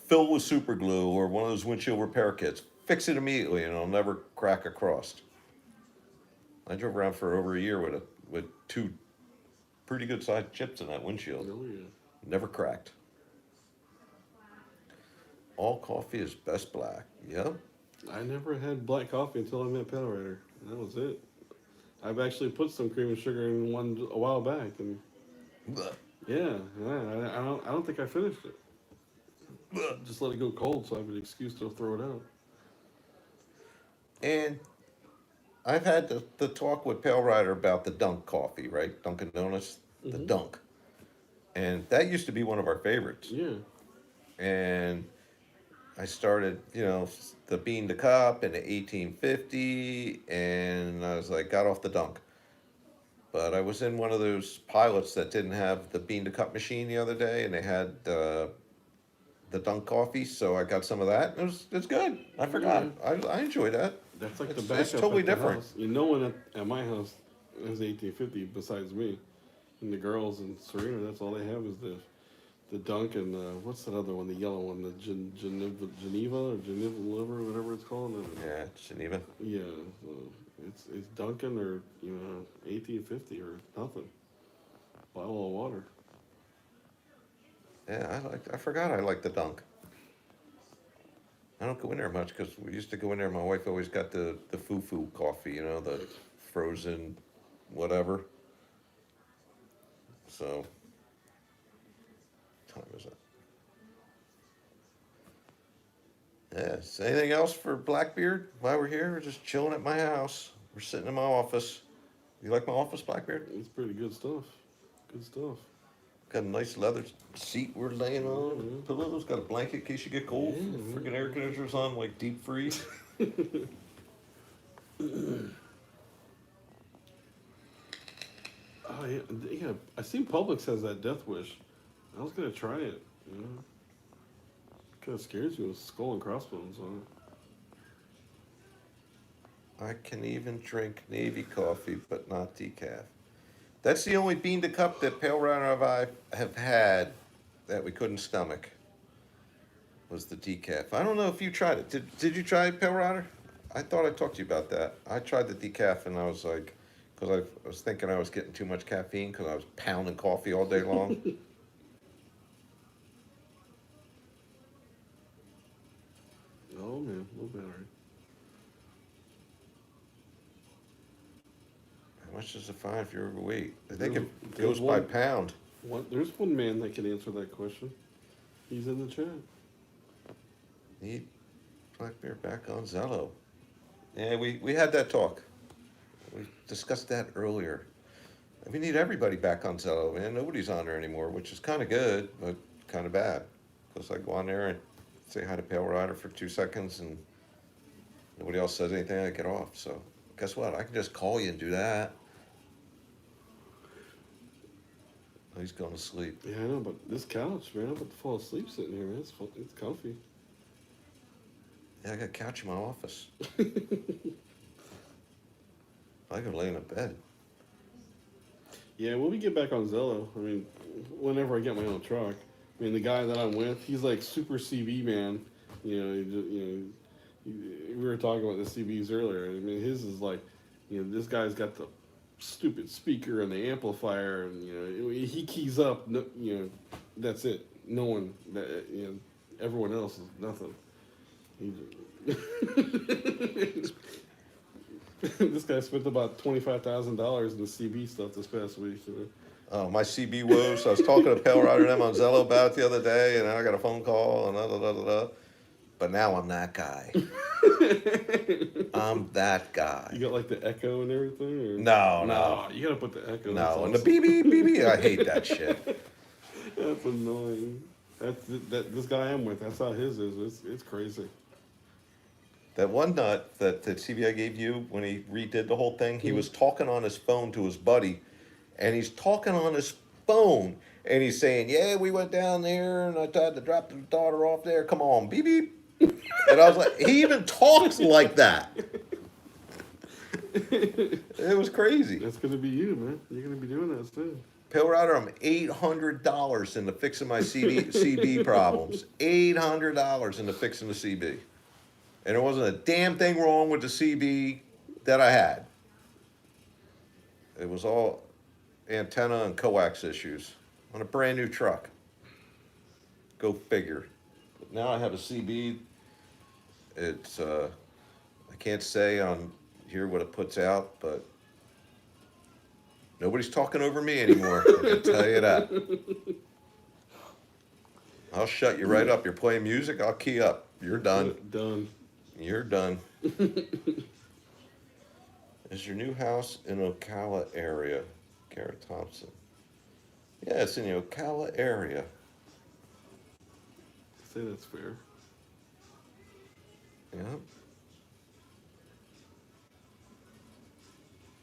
fill with super glue or one of those windshield repair kits. Fix it immediately and it'll never crack across. I drove around for over a year with two pretty good sized chips in that windshield. Oh, yeah. Never cracked. All coffee is best black. Yep. I never had black coffee until I met Pale Rider. That was it. I've actually put some cream and sugar in one a while back, and yeah, I don't think I finished it. Just let it go cold, so I have an excuse to throw it out. And I've had the talk with Pale Rider about the Dunk coffee, right? Dunkin' Donuts, the Dunk. And that used to be one of our favorites. Yeah. And I started, you know, the bean to cup and the 1850, and I was like, got off the Dunk. But I was in one of those pilots that didn't have the bean to cup machine the other day, and they had the Dunk coffee, so I got some of that. It's good. I forgot. I enjoyed that. That's like It's- the backup. it's totally at the different. house. You know, one at my house has 1850 besides me, and the girls and Serena. That's all they have is the Dunk and what's that other one? The yellow one, the Geneva or Geneva liver, whatever it's called. Yeah, Geneva. Yeah, it's Dunkin' or 1850 or nothing. Bottle of water. Yeah, I forgot I like the Dunk. I don't go in there much because we used to go in there. My wife always got the foo-foo coffee, you know, the frozen whatever. So, what time is it? Yes. Anything else for Blackbeard while we're here? We're just chilling at my house. We're sitting in my office. You like my office, Blackbeard? It's pretty good stuff. Good stuff. Got a nice leather seat we're laying on. Pillows. Got a blanket in case you get cold. Yeah. Freaking air conditioners on like deep freeze. Oh yeah. I seen Publix has that Death Wish. I was gonna try it. Kind of scares you with skull and crossbones on it. I can even drink Navy coffee, but not decaf. That's the only bean to cup that Pale Rider and I have had that we couldn't stomach. Was the decaf. I don't know if you tried it. Did you try it, Pale Rider? I thought I talked to you about that. I tried the decaf and I was like, because I was thinking I was getting too much caffeine because I was pounding coffee all day long. Oh man, we'll be alright. How much is a fine if you're overweight? I think There's- it there's goes by one- pound. There's one man that can answer that question. He's in the chat. Need Blackbeard back on Zello. Yeah, we had that talk. We discussed that earlier. We need everybody back on Zello, man. Nobody's on there anymore, which is kind of good, but kind of bad. Because I go on there and say hi to Pale Rider for 2 seconds and nobody else says anything, I get off. So guess what? I can just call you and do that. Oh, he's going to sleep. Yeah, I know, but this couch, man, I'm about to fall asleep sitting here, man. It's comfy. Yeah, I got a couch in my office. I can lay in a bed. Yeah, when we get back on Zello, I mean, whenever I get my own truck, I mean, the guy that I'm with, he's like super CV man. We were talking about the CVs earlier. I mean, his is like, this guy's got the stupid speaker and the amplifier, and he keys up. That's it. No one, everyone else is nothing. This guy spent about $25,000 in the CB stuff this past week. Oh, my CB woes. I was talking to Pale Rider and them on Zello about it the other day, and I got a phone call, and But now I'm that guy. I'm that guy. You got like the echo and everything? Or? No. You gotta put the echo. No, and That's the BB, I hate that shit. That's annoying. This guy I'm with, that's how his is. It's crazy. That one nut that the CBI gave you when he redid the whole thing, he was talking on his phone to his buddy, and he's talking on his phone, and he's saying, "Yeah, we went down there, and I tried to drop the daughter off there. Come on, beep beep." And I was like, he even talks like that. It was crazy. That's gonna be you, man. You're gonna be doing that soon. Pill Rider, I'm $800 into fixing my CB problems. $800 into fixing the CB. And there wasn't a damn thing wrong with the CB that I had. It was all antenna and coax issues on a brand new truck. Go figure. But now I have a CB. It's, I can't say on here what it puts out, but nobody's talking over me anymore. I can tell you that. I'll shut you right up. You're playing music, I'll key up. You're done. Done. You're done. Is your new house in Ocala area? Garrett Thompson. Yeah, it's in the Ocala area. Say that's fair. Yeah.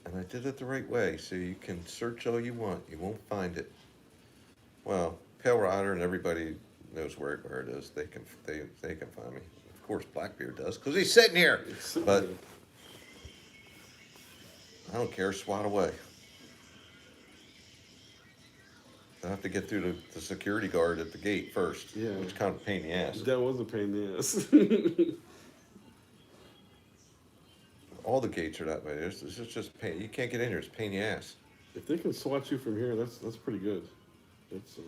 And I did it the right way, so you can search all you want. You won't find it. Well, Pale Rider and everybody knows where it is. They can find me. Of course, Blackbeard does, because he's sitting here. But I don't care. Swat away. I have to get through the security guard at the gate first. Yeah. Which kind of a pain in the ass. That was a pain in the ass. All the gates are that way. This is just pain. You can't get in here. It's a pain in the ass. If they can swat you from here, that's pretty good. That's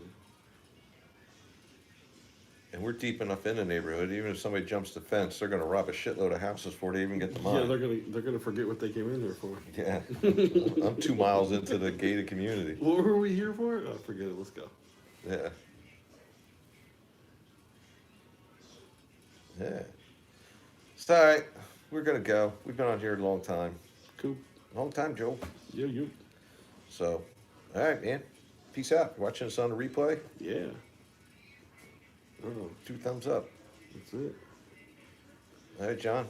And we're deep enough in the neighborhood. Even if somebody jumps the fence, they're going to rob a shitload of houses before they even get to mine. yeah, they're gonna forget what they came in there for. Yeah. I'm 2 miles into the gated community. What were we here for? Oh, forget it. Let's go. Yeah. Yeah. It's all right. We're going to go. We've been on here a long time. Cool. Long time, Joel. Yeah, you. So, all right, man. Peace out. You're watching us on the replay? Yeah. Oh, 2 thumbs up. that's it. All right, John.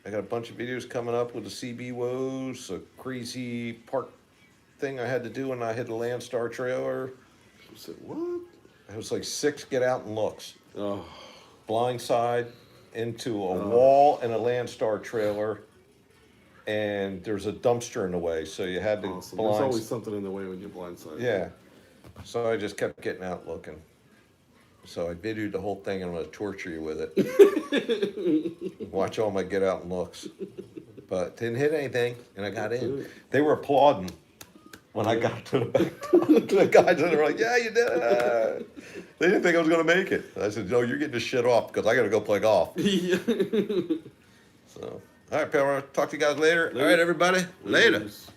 I got a bunch of videos coming up with the CB woes, a crazy park thing I had to do when I hit the Landstar trailer. I said, what? It was like 6 get out and looks. Oh, Blind side into a wall and a Landstar trailer, and there's a dumpster in the way, so you had to awesome. There's always something in the way when you're blindside. Yeah. So I just kept getting out looking. So I videoed the whole thing, and I'm going to torture you with it. Watch all my get out and looks. But didn't hit anything, and I got in. They were applauding when I got to the guys, and they were like, "Yeah, you did it." They didn't think I was going to make it. I said, "No, you're getting this shit off because I got to go play golf." Yeah. So, all right, pal. Talk to you guys later. All right, everybody. Later. Laters.